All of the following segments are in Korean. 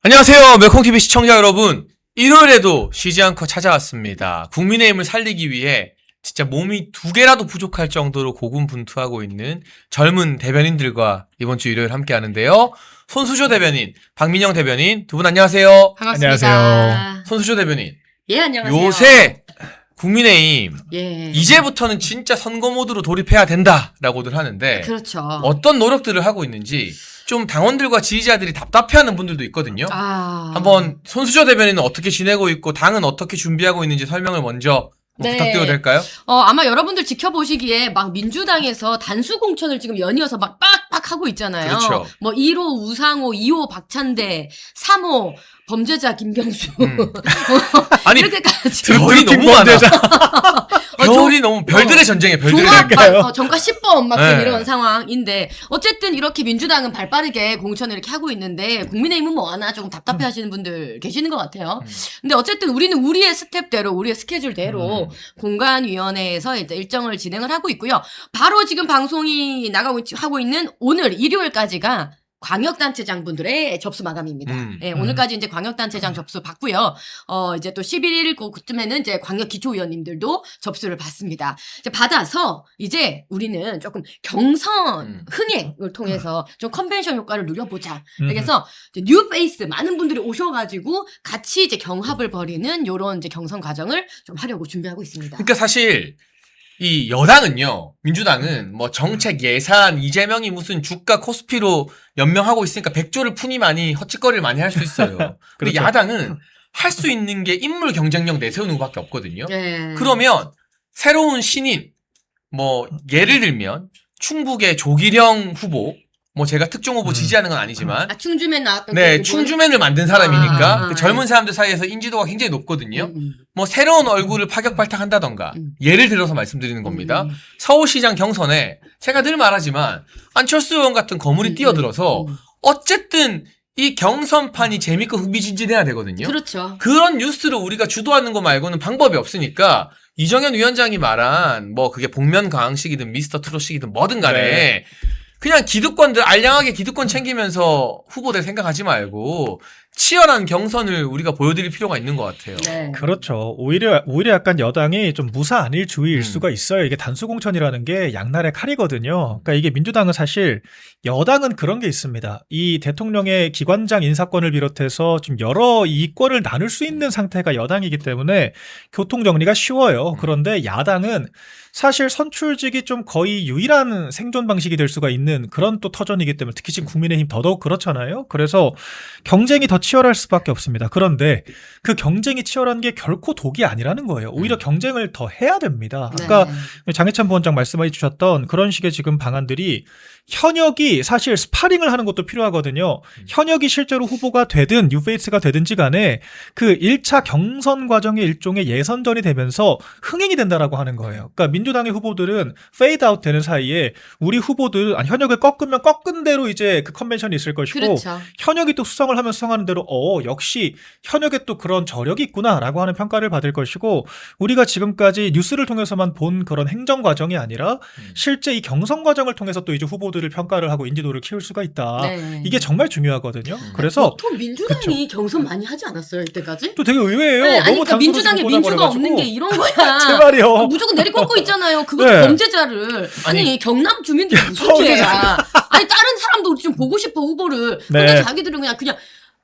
안녕하세요. 멜콩TV 시청자 여러분. 일요일에도 쉬지 않고 찾아왔습니다. 국민의힘을 살리기 위해 진짜 몸이 두 개라도 부족할 정도로 고군분투하고 있는 젊은 대변인들과 이번 주 일요일 함께 하는데요. 손수조 대변인, 박민영 대변인 두 분 안녕하세요. 반갑습니다. 안녕하세요. 손수조 대변인. 예, 안녕하세요. 요새 국민의힘 예. 이제부터는 진짜 선거 모드로 돌입해야 된다라고들 하는데 그렇죠. 어떤 노력들을 하고 있는지 좀 당원들과 지지자들이 답답해하는 분들도 있거든요. 한번 손수조 대변인은 어떻게 지내고 있고 당은 어떻게 준비하고 있는지 설명을 먼저 네. 부탁드려도 될까요? 아마 여러분들 지켜보시기에 막 민주당에서 단수 공천을 지금 연이어서 막 빡빡 하고 있잖아요. 그렇죠. 뭐 1호 우상호, 2호 박찬대, 3호 범죄자 김경수. 아니 이렇게까지. 별이 너무 많아. 별이 너무 별들의 전쟁이에요. 별들의 전쟁. 종합 정가 10번 막 네. 이런 상황인데 어쨌든 이렇게 민주당은 발빠르게 공천을 이렇게 하고 있는데 국민의힘은 뭐 하나 조금 답답해 하시는 분들 계시는 것 같아요. 근데 어쨌든 우리는 우리의 스텝대로 우리의 스케줄대로 공관위원회에서 이제 일정을 진행을 하고 있고요. 바로 지금 방송이 하고 있는 오늘 일요일까지가 광역단체장분들의 접수 마감입니다. 예, 오늘까지 이제 광역단체장 접수 받고요. 이제 또 11일 그쯤에는 이제 광역기초위원님들도 접수를 받습니다. 이제 받아서 이제 우리는 조금 경선 흥행을 통해서 좀 컨벤션 효과를 누려보자. 그래서 이제 뉴 페이스 많은 분들이 오셔가지고 같이 이제 경합을 벌이는 요런 이제 경선 과정을 좀 하려고 준비하고 있습니다. 그러니까 사실 이 여당은요, 민주당은 뭐 정책 예산 이재명이 무슨 주가 코스피로 연명하고 있으니까 100조를 푸니 많이 헛짓거리를 많이 할 수 있어요. 근데 그렇죠. 야당은 할 수 있는 게 인물 경쟁력 내세우는 것밖에 없거든요. 네. 그러면 새로운 신인 뭐 예를 들면 충북의 조기령 후보, 뭐 제가 특정 후보 지지하는 건 아니지만 충주맨 나왔던 네, 그 충주맨을 만든 사람이니까 그 젊은 네. 사람들 사이에서 인지도가 굉장히 높거든요. 뭐 새로운 얼굴을 파격발탁한다던가 예를 들어서 말씀드리는 겁니다. 서울시장 경선에 제가 늘 말하지만 안철수 의원 같은 거물이 뛰어들어서 어쨌든 이 경선판이 재밌고 흥미진진해야 되거든요. 그렇죠. 그런 뉴스를 우리가 주도하는 거 말고는 방법이 없으니까 이정현 위원장이 말한 뭐 그게 복면가왕식이든 미스터 트롯식이든 뭐든 간에 네. 그냥 기득권들 알량하게 기득권 챙기면서 후보들 생각하지 말고 치열한 경선을 우리가 보여드릴 필요가 있는 것 같아요. 네. 그렇죠. 오히려 약간 여당이 좀 무사안일주의일 수가 있어요. 이게 단수공천이라는 게 양날의 칼이거든요. 그러니까 이게 민주당은 사실 여당은 그런 게 있습니다. 이 대통령의 기관장 인사권을 비롯해서 좀 여러 이권을 나눌 수 있는 상태가 여당이기 때문에 교통 정리가 쉬워요. 그런데 야당은 사실 선출직이 좀 거의 유일한 생존 방식이 될 수가 있는 그런 또 터전이기 때문에 특히 지금 국민의힘 더더욱 그렇잖아요. 그래서 경쟁이 더 치열할 수밖에 없습니다. 그런데 그 경쟁이 치열한 게 결코 독이 아니라는 거예요. 오히려 경쟁을 더 해야 됩니다. 아까 장해찬 부원장 말씀해 주셨던 그런 식의 지금 방안들이 현역이 사실 스파링을 하는 것도 필요하거든요. 현역이 실제로 후보가 되든 뉴페이스가 되든지 간에 그 1차 경선 과정의 일종의 예선전이 되면서 흥행이 된다라고 하는 거예요. 그러니까 민주당의 후보들은 페이드 아웃 되는 사이에 우리 후보들 현역을 꺾으면 꺾은 대로 이제 그 컨벤션이 있을 것이고 그렇죠. 현역이 또 수성을 하면 수성하는 대로 역시 현역에 또 그런 저력이 있구나라고 하는 평가를 받을 것이고 우리가 지금까지 뉴스를 통해서만 본 그런 행정 과정이 아니라 실제 이 경선 과정을 통해서 또 이제 후보들을 평가를 하고 인지도를 키울 수가 있다. 네. 이게 정말 중요하거든요. 그래서 보통 민주당이 경선 많이 하지 않았어요 이때까지? 또 되게 의외예요. 네, 아니 너무 그러니까 민주당에 단순히 민주가 보내버려가지고. 없는 게 이런 거야. 제발이요. 무조건 내리꽂고 있잖아요. 그것도 네. 범죄자를. 아니 경남 주민들 무슨 죄야. 아니 다른 사람도 좀 보고 싶어 후보를. 근데 네. 자기들은 그냥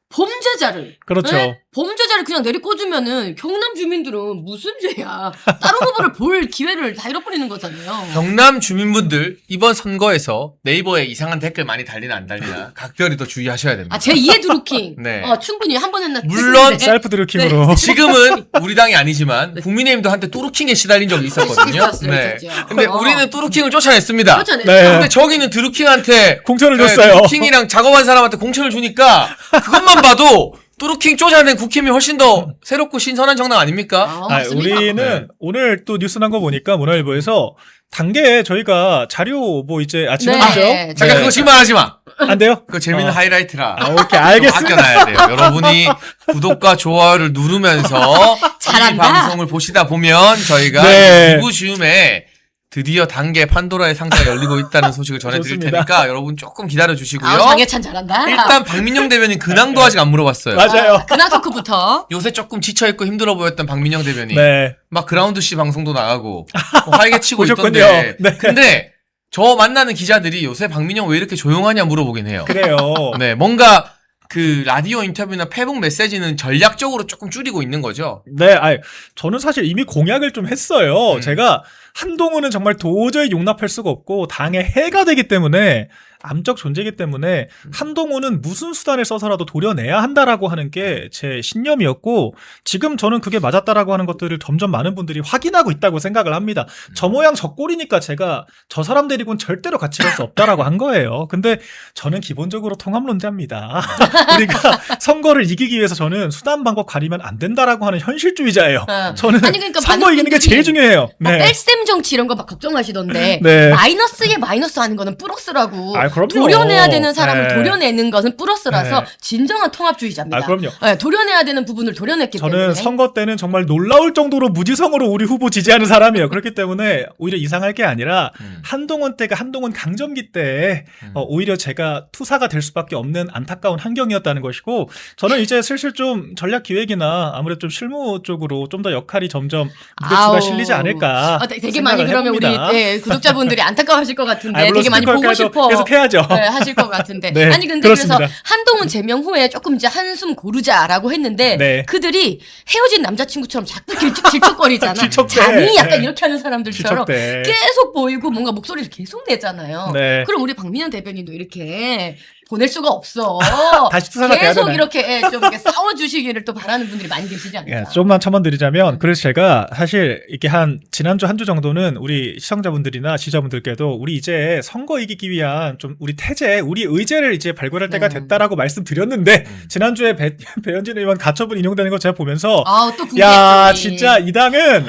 범죄자를. 그렇죠. 네? 범죄자를 그냥 내리꽂으면은 경남 주민들은 무슨 죄야. 다른 후보를 볼 기회를 다 잃어버리는 거잖아요. 경남 주민분들 이번 선거에서 네이버에 이상한 댓글 많이 달리나 안 달리나 각별히 더 주의하셔야 됩니다. 제 2의 드루킹. 네. 충분히 한 번 했나. 물론 했는데. 셀프 드루킹으로. 지금은 우리 당이 아니지만 국민의힘도 한때 뚜루킹에 시달린 적이 있었거든요. 있었죠. 근데 우리는 뚜루킹을 쫓아냈습니다. 쫓아냈죠. 네. 근데 저기는 드루킹한테 공천을 줬어요. 뚜루킹이랑 작업한 사람한테 공천을 주니까 그것만 봐도 뚜루킹 쫓아낸 국힘이 훨씬 더 새롭고 신선한 정당 아닙니까? 맞습니다. 우리는 네. 오늘 또 뉴스 난 거 보니까 문화일보에서 단계에 저희가 자료 뭐 이제 아침에 네. 하죠. 잠깐 그거 지금 말하지 마. 안 돼요? 그거 재밌는 하이라이트라. 오케이 알겠습니다. 아껴놔야 돼요. 여러분이 구독과 좋아요를 누르면서 이 잘한다. 방송을 보시다 보면 저희가 네. 이부 즈음에 드디어 단계 판도라의 상자가 열리고 있다는 소식을 전해드릴 좋습니다. 테니까 여러분 조금 기다려주시고요. 아, 장혜찬 잘한다. 일단 박민영 대변인 근황도 아직 안 물어봤어요. 맞아요. 근황 토크부터. 요새 조금 지쳐있고 힘들어 보였던 박민영 대변인. 네. 막 그라운드 씨 방송도 나가고 활개치고 보셨군요. 있던데. 네. 근데 저 만나는 기자들이 요새 박민영 왜 이렇게 조용하냐 물어보긴 해요. 그래요. 네, 뭔가 그 라디오 인터뷰나 페북 메시지는 전략적으로 조금 줄이고 있는 거죠. 네, 아니, 저는 사실 이미 공약을 좀 했어요. 음. 제가 한동훈은 정말 도저히 용납할 수가 없고 당의 해가 되기 때문에 암적 존재이기 때문에 한동훈은 무슨 수단을 써서라도 도려내야 한다라고 하는 게 제 신념이었고 지금 저는 그게 맞았다라고 하는 것들을 점점 많은 분들이 확인하고 있다고 생각을 합니다. 저 모양 저 꼴이니까 제가 저 사람 데리고는 절대로 같이 갈 수 없다라고 한 거예요. 근데 저는 기본적으로 통합론자입니다. 우리가 선거를 이기기 위해서 저는 수단 방법 가리면 안 된다라고 하는 현실주의자예요. 저는 아니, 그러니까 선거 많은 이기는 게 분들이 제일 중요해요. 뭐 네. 뺄셈 정치 이런 거 막 걱정하시던데 네. 마이너스에 마이너스 하는 거는 플러스라고. 아, 그럼요. 도려내야 되는 사람을 네. 도려내는 것은 플러스라서 네. 진정한 통합주의자입니다. 아, 그럼요. 네, 도려내야 되는 부분을 도려냈기 저는 때문에. 선거 때는 정말 놀라울 정도로 무지성으로 우리 후보 지지하는 사람이에요. 그렇기 때문에 오히려 이상할 게 아니라 한동훈 때가 한동훈 강점기 때 오히려 제가 투사가 될 수밖에 없는 안타까운 환경이었다는 것이고 저는 이제 슬슬 좀 전략 기획이나 아무래도 좀 실무 쪽으로 좀 더 역할이 점점 무게추가 아우. 실리지 않을까. 되게 많이 생각을 그러면 해봅니다. 우리 네, 구독자분들이 안타까워하실 것 같은데 물론 되게 많이 보고 스피커 역할도 싶어 계속 해야죠. 네, 하실 것 같은데 네, 아니 근데 그렇습니다. 그래서 한동훈 제명 후에 조금 이제 한숨 고르자라고 했는데 네. 그들이 헤어진 남자친구처럼 자꾸 질척거리잖아. 질척대. 잠이 약간 네. 이렇게 하는 사람들처럼 질척대. 계속 보이고 뭔가 목소리를 계속 내잖아요. 네. 그럼 우리 박민영 대변인도 이렇게 보낼 수가 없어. 다시 투사가 돼야 계속 되나요? 이렇게 좀 이렇게 싸워주시기를 또 바라는 분들이 많이 계시지 않을까. 예, 좀만 첨언드리자면 그래서 제가 사실 이렇게 한 지난주 한 주 정도는 우리 시청자분들이나 지지자분들께도 우리 이제 선거 이기기 위한 좀 우리 태제, 우리 의제를 이제 발굴할 때가 됐다라고 말씀드렸는데 지난주에 배현진 의원 가처분 인용되는 거 제가 보면서 아우 또 야 궁금했더니. 진짜 이 당은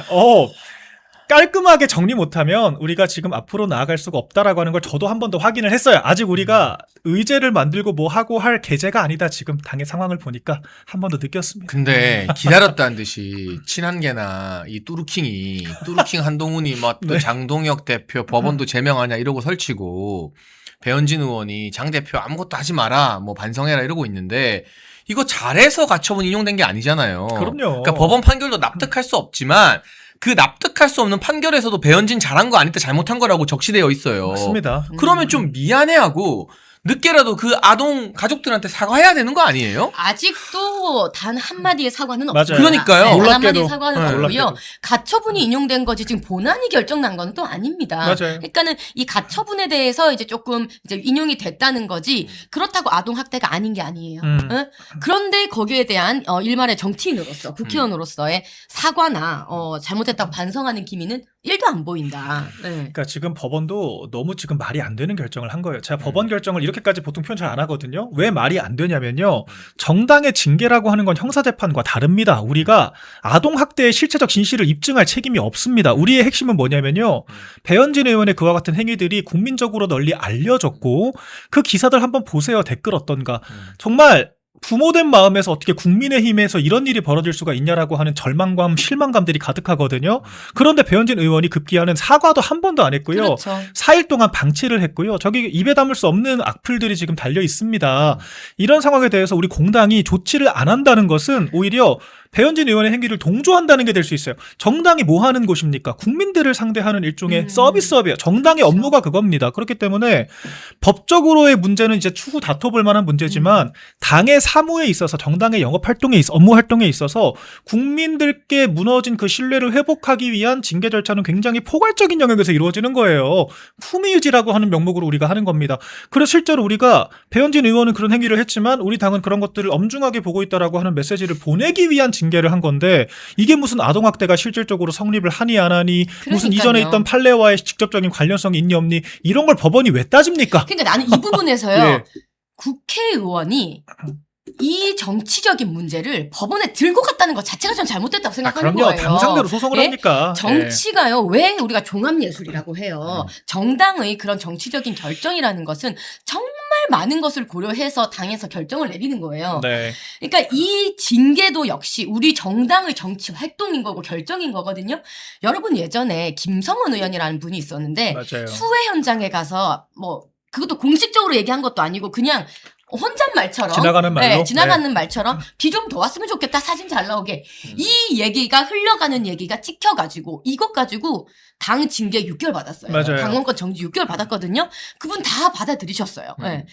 깔끔하게 정리 못하면 우리가 지금 앞으로 나아갈 수가 없다라고 하는 걸 저도 한 번 더 확인을 했어요. 아직 우리가 의제를 만들고 뭐 하고 할 계제가 아니다. 지금 당의 상황을 보니까 한 번 더 느꼈습니다. 근데 기다렸다는 듯이 친한계나 이 뚜루킹 한동훈이 막 또 네. 장동혁 대표 법원도 제명하냐 이러고 설치고 배현진 의원이 장 대표 아무것도 하지 마라 뭐 반성해라 이러고 있는데 이거 잘해서 가처분 인용된 게 아니잖아요. 그럼요. 그러니까 법원 판결도 납득할 수 없지만 그 납득할 수 없는 판결에서도 배현진 잘한 거 아니다 잘못한 거라고 적시되어 있어요. 맞습니다. 그러면 좀 미안해하고 늦게라도 그 아동 가족들한테 사과해야 되는 거 아니에요? 아직도 단 한마디의 사과는 맞아요. 없어요. 그러니까요. 단 놀랍게도. 한마디의 사과는 네, 없고요. 놀랍게도. 가처분이 인용된 거지 지금 본안이 결정난 건 또 아닙니다. 맞아요. 그러니까는 이 가처분에 대해서 이제 조금 이제 인용이 됐다는 거지 그렇다고 아동 학대가 아닌 게 아니에요. 응? 그런데 거기에 대한 일말의 정치인으로서 국회의원으로서의 사과나 잘못했다고 반성하는 기미는 1도 안 보인다. 네. 그러니까 지금 법원도 너무 지금 말이 안 되는 결정을 한 거예요. 제가 법원 결정을 이렇게까지 보통 표현 잘 안 하거든요. 왜 말이 안 되냐면요. 정당의 징계라고 하는 건 형사재판과 다릅니다. 우리가 아동학대의 실체적 진실을 입증할 책임이 없습니다. 우리의 핵심은 뭐냐면요. 배현진 의원의 그와 같은 행위들이 국민적으로 널리 알려졌고 그 기사들 한번 보세요. 댓글 어떤가. 정말 부모된 마음에서 어떻게 국민의힘에서 이런 일이 벌어질 수가 있냐라고 하는 절망감, 실망감들이 가득하거든요. 그런데 배현진 의원이 급기야는 사과도 한 번도 안 했고요. 그렇죠. 4일 동안 방치를 했고요. 저기 입에 담을 수 없는 악플들이 지금 달려 있습니다. 이런 상황에 대해서 우리 공당이 조치를 안 한다는 것은 오히려 배현진 의원의 행위를 동조한다는 게 될 수 있어요. 정당이 뭐 하는 곳입니까? 국민들을 상대하는 일종의 서비스업이에요. 정당의 업무가 그겁니다. 그렇기 때문에 법적으로의 문제는 이제 추후 다퉈볼 만한 문제지만 당의 사무에 있어서 정당의 영업 활동에 있어 업무 활동에 있어서 국민들께 무너진 그 신뢰를 회복하기 위한 징계 절차는 굉장히 포괄적인 영역에서 이루어지는 거예요. 품위 유지라고 하는 명목으로 우리가 하는 겁니다. 그래서 실제로 우리가 배현진 의원은 그런 행위를 했지만 우리 당은 그런 것들을 엄중하게 보고 있다라고 하는 메시지를 보내기 위한 징계를 한 건데 이게 무슨 아동학대가 실질적으로 성립을 하니 안 하니 무슨 그러니까요. 이전에 있던 판례와의 직접적인 관련성이 있니 없니 이런 걸 법원이 왜 따집니까? 그러니까 나는 이 부분에서요. 예. 국회의원이 이 정치적인 문제를 법원에 들고 갔다는 것 자체가 전 잘못됐다고 생각하는 그럼요. 거예요. 당 상대로 소송을 예? 합니까? 정치가요. 왜 우리가 종합예술이라고 해요. 정당의 그런 정치적인 결정이라는 것은 정말 많은 것을 고려해서 당에서 결정을 내리는 거예요. 네. 그러니까 이 징계도 역시 우리 정당의 정치 활동인 거고 결정인 거거든요. 여러분 예전에 김성원 의원이라는 분이 있었는데 맞아요. 수해 현장에 가서 뭐 그것도 공식적으로 얘기한 것도 아니고 그냥 혼잣말처럼 지나가는 말로? 네, 지나가는 말처럼 비 좀 더 왔으면 좋겠다 사진 잘 나오게 이 얘기가 흘러가는 얘기가 찍혀가지고 이것 가지고 당 징계 6개월 받았어요. 맞아요. 당원권 정지 6개월 받았거든요. 그분 다 받아들이셨어요. 네.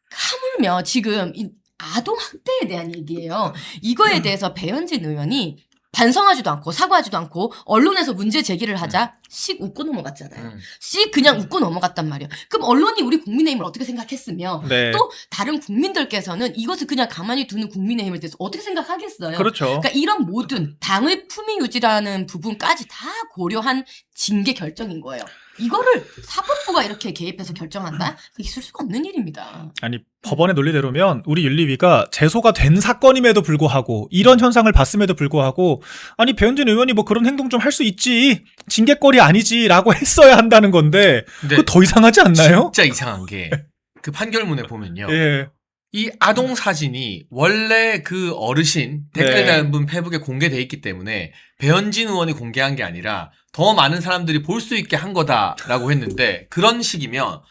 하물며 지금 이 아동 학대에 대한 얘기예요. 이거에 대해서 배현진 의원이 반성하지도 않고 사과하지도 않고 언론에서 문제 제기를 하자 씩 웃고 넘어갔잖아요. 씩 그냥 웃고 넘어갔단 말이에요. 그럼 언론이 우리 국민의힘을 어떻게 생각했으며 네. 또 다른 국민들께서는 이것을 그냥 가만히 두는 국민의힘에 대해서 어떻게 생각하겠어요. 그렇죠. 그러니까 이런 모든 당의 품위 유지라는 부분까지 다 고려한 징계 결정인 거예요. 이거를 사법부가 이렇게 개입해서 결정한다? 그게 있을 수가 없는 일입니다. 아니 법원의 논리대로면 우리 윤리위가 제소가 된 사건임에도 불구하고 이런 현상을 봤음에도 불구하고 아니 배현진 의원이 뭐 그런 행동 좀 할 수 있지 징계거리 아니지라고 했어야 한다는 건데 그거 더 이상하지 않나요? 진짜 이상한 게 그 판결문에 보면요. 예. 이 아동 사진이 원래 그 어르신 댓글 네. 달은 분 페이북에 공개돼 있기 때문에 배현진 의원이 공개한 게 아니라 더 많은 사람들이 볼 수 있게 한 거다라고 했는데 그런 식이면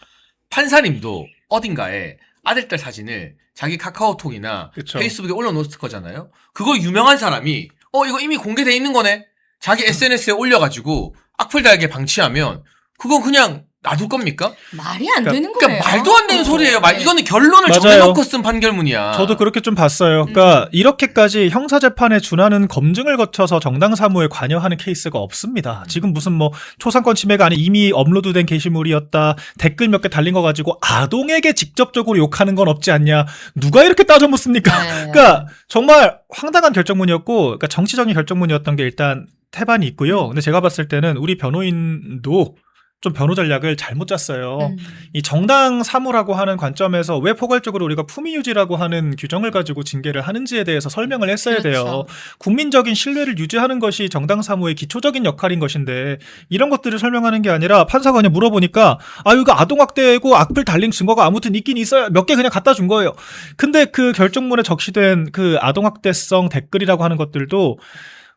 판사님도 어딘가에 아들 딸 사진을 자기 카카오톡이나 그쵸. 페이스북에 올려놓을 거잖아요. 그거 유명한 사람이 이거 이미 공개돼 있는 거네. 자기 SNS에 올려가지고 악플 달게 방치하면 그건 그냥 놔둘 겁니까? 말이 안 되는 거예요. 그러니까 말도 안 되는 소리예요. 네. 이거는 결론을 맞아요. 정해놓고 쓴 판결문이야. 저도 그렇게 좀 봤어요. 그러니까 이렇게까지 형사재판에 준하는 검증을 거쳐서 정당 사무에 관여하는 케이스가 없습니다. 지금 무슨 뭐 초상권 침해가 아닌 이미 업로드된 게시물이었다. 댓글 몇 개 달린 거 가지고 아동에게 직접적으로 욕하는 건 없지 않냐. 누가 이렇게 따져 묻습니까? 네. 그러니까 정말 황당한 결정문이었고 그러니까 정치적인 결정문이었던 게 일단 태반이 있고요. 근데 제가 봤을 때는 우리 변호인도 좀 변호 전략을 잘못 짰어요. 이 정당 사무라고 하는 관점에서 왜 포괄적으로 우리가 품위 유지라고 하는 규정을 가지고 징계를 하는지에 대해서 설명을 했어야 그렇죠. 돼요. 국민적인 신뢰를 유지하는 것이 정당 사무의 기초적인 역할인 것인데 이런 것들을 설명하는 게 아니라 판사가 그냥 물어보니까 이거 아동학대고 악플 달린 증거가 아무튼 있긴 있어요. 몇 개 그냥 갖다 준 거예요. 근데 그 결정문에 적시된 그 아동학대성 댓글이라고 하는 것들도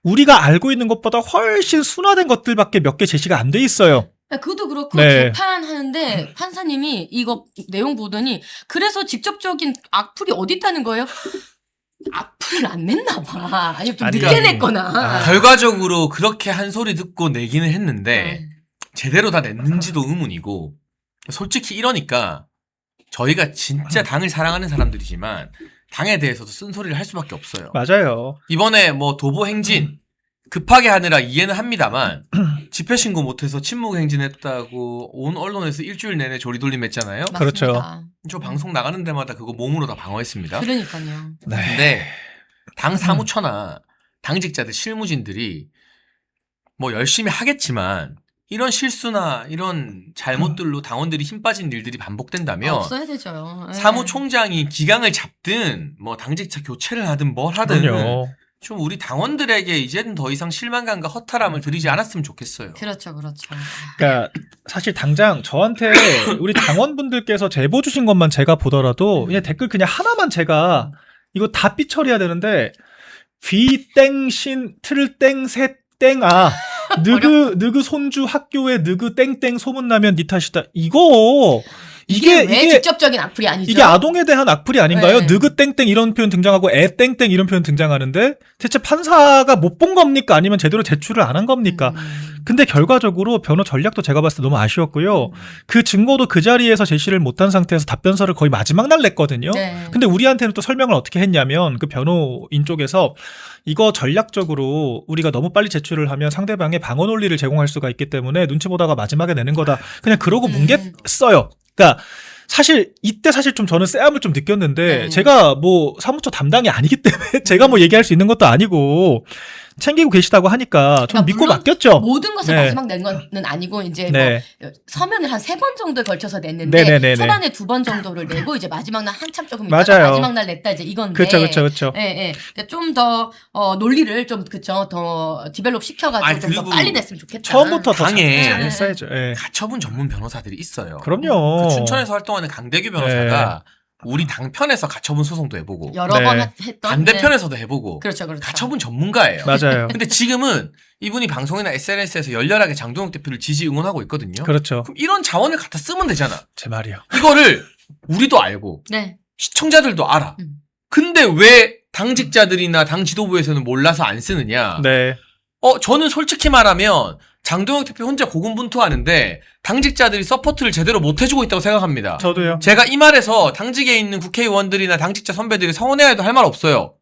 우리가 알고 있는 것보다 훨씬 순화된 것들밖에 몇 개 제시가 안 돼 있어요. 그것도 그렇고 네. 재판하는데 판사님이 이거 내용 보더니 그래서 직접적인 악플이 어디 있다는 거예요? 악플을 안 냈나 봐. 아니면 좀 아니, 늦게 냈거나. 결과적으로 그렇게 한 소리 듣고 내기는 했는데 네. 제대로 다 냈는지도 의문이고 솔직히 이러니까 저희가 진짜 당을 사랑하는 사람들이지만 당에 대해서도 쓴소리를 할 수밖에 없어요. 맞아요. 이번에 뭐 도보 행진 급하게 하느라 이해는 합니다만 집회 신고 못해서 침묵 행진했다고 온 언론에서 일주일 내내 조리돌림 했잖아요. 그렇죠. 맞습니다. 저 방송 나가는 데마다 그거 몸으로 다 방어했습니다. 그러니까요. 네. 근데 당 사무처나 당직자들 실무진들이 뭐 열심히 하겠지만 이런 실수나 이런 잘못들로 당원들이 힘 빠진 일들이 반복된다면 없어야 되죠. 네. 사무총장이 기강을 잡든 뭐 당직자 교체를 하든 뭘 하든 그럼요. 좀 우리 당원들에게 이제는 더 이상 실망감과 허탈함을 드리지 않았으면 좋겠어요. 그렇죠, 그렇죠. 그러니까 사실 당장 저한테 우리 당원분들께서 제보 주신 것만 제가 보더라도 그냥 댓글 그냥 하나만 제가 이거 다 삐처리해야 되는데 귀땡신 틀땡셋땡아 느그 손주 학교에 느그 땡땡 소문나면 니 탓이다. 이게 왜 직접적인 악플이 아니죠? 이게 아동에 대한 악플이 아닌가요? 네. 느그 땡땡 이런 표현 등장하고 애 땡땡 이런 표현 등장하는데 대체 판사가 못 본 겁니까? 아니면 제대로 제출을 안 한 겁니까? 근데 결과적으로 변호 전략도 제가 봤을 때 너무 아쉬웠고요. 그 증거도 그 자리에서 제시를 못한 상태에서 답변서를 거의 마지막 날 냈거든요. 네. 근데 우리한테는 또 설명을 어떻게 했냐면 그 변호인 쪽에서 이거 전략적으로 우리가 너무 빨리 제출을 하면 상대방의 방어 논리를 제공할 수가 있기 때문에 눈치 보다가 마지막에 내는 거다. 그냥 그러고 뭉갰어요. 그러니까 이때 좀 저는 쎄함을 좀 느꼈는데 제가 뭐 사무처 담당이 아니기 때문에 제가 뭐 얘기할 수 있는 것도 아니고 챙기고 계시다고 하니까 좀 그러니까 믿고 물론 맡겼죠. 모든 것을 네. 마지막 낸 거는 아니고 이제 네. 뭐 서면을 한 3번 정도에 걸쳐서 냈는데 네네네네. 초반에 2번 정도를 내고 이제 마지막 날 한참 조금 맞아요. 있다가 마지막 날 냈다 이제 이건데. 그렇죠. 예, 예. 그러니까 좀 더 논리를 좀 그쵸 더 디벨롭 시켜가지고 아니, 좀 더 그리고 빨리 냈으면 좋겠다. 처음부터 더 당에 잘했어야죠. 예. 가처분 전문 변호사들이 있어요. 그럼요. 그 춘천에서 활동하는 강대규 변호사가 우리 당편에서 가처분 소송도 해보고 여러 네. 번 했던 반대편에서도 해보고 그렇죠. 가처분 전문가예요. 맞아요. 근데 지금은 이분이 방송이나 SNS에서 열렬하게 장동혁 대표를 지지 응원하고 있거든요. 그렇죠. 그럼 이런 자원을 갖다 쓰면 되잖아. 제 말이요. 이거를 우리도 알고 네. 시청자들도 알아. 음. 근데 왜 당직자들이나 당 지도부에서는 몰라서 안 쓰느냐? 네. 저는 솔직히 말하면 장동혁 대표 혼자 고군분투하는데 당직자들이 서포트를 제대로 못 해주고 있다고 생각합니다. 저도요. 제가 이 말에서 당직에 있는 국회의원들이나 당직자 선배들이 서운해해도 할 말 없어요.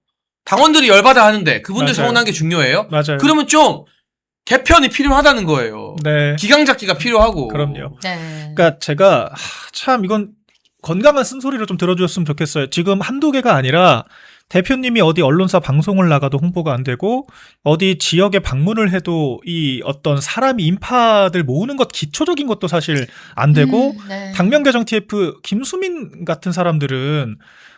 당원들이 열받아 하는데 그분들 맞아요. 서운한 게 중요해요? 맞아요. 그러면 좀 개편이 필요하다는 거예요. 네. 기강 잡기가 필요하고. 그럼요. 네. 그러니까 제가 참 이건 건강한 쓴소리를 좀 들어주셨으면 좋겠어요. 지금 한두 개가 아니라 대표님이 어디 언론사 방송을 나가도 홍보가 안 되고 어디 지역에 방문을 해도 이 어떤 사람이 인파들 모으는 것 기초적인 것도 사실 안 되고 네. 당면 개정 TF 김수민 같은 사람들은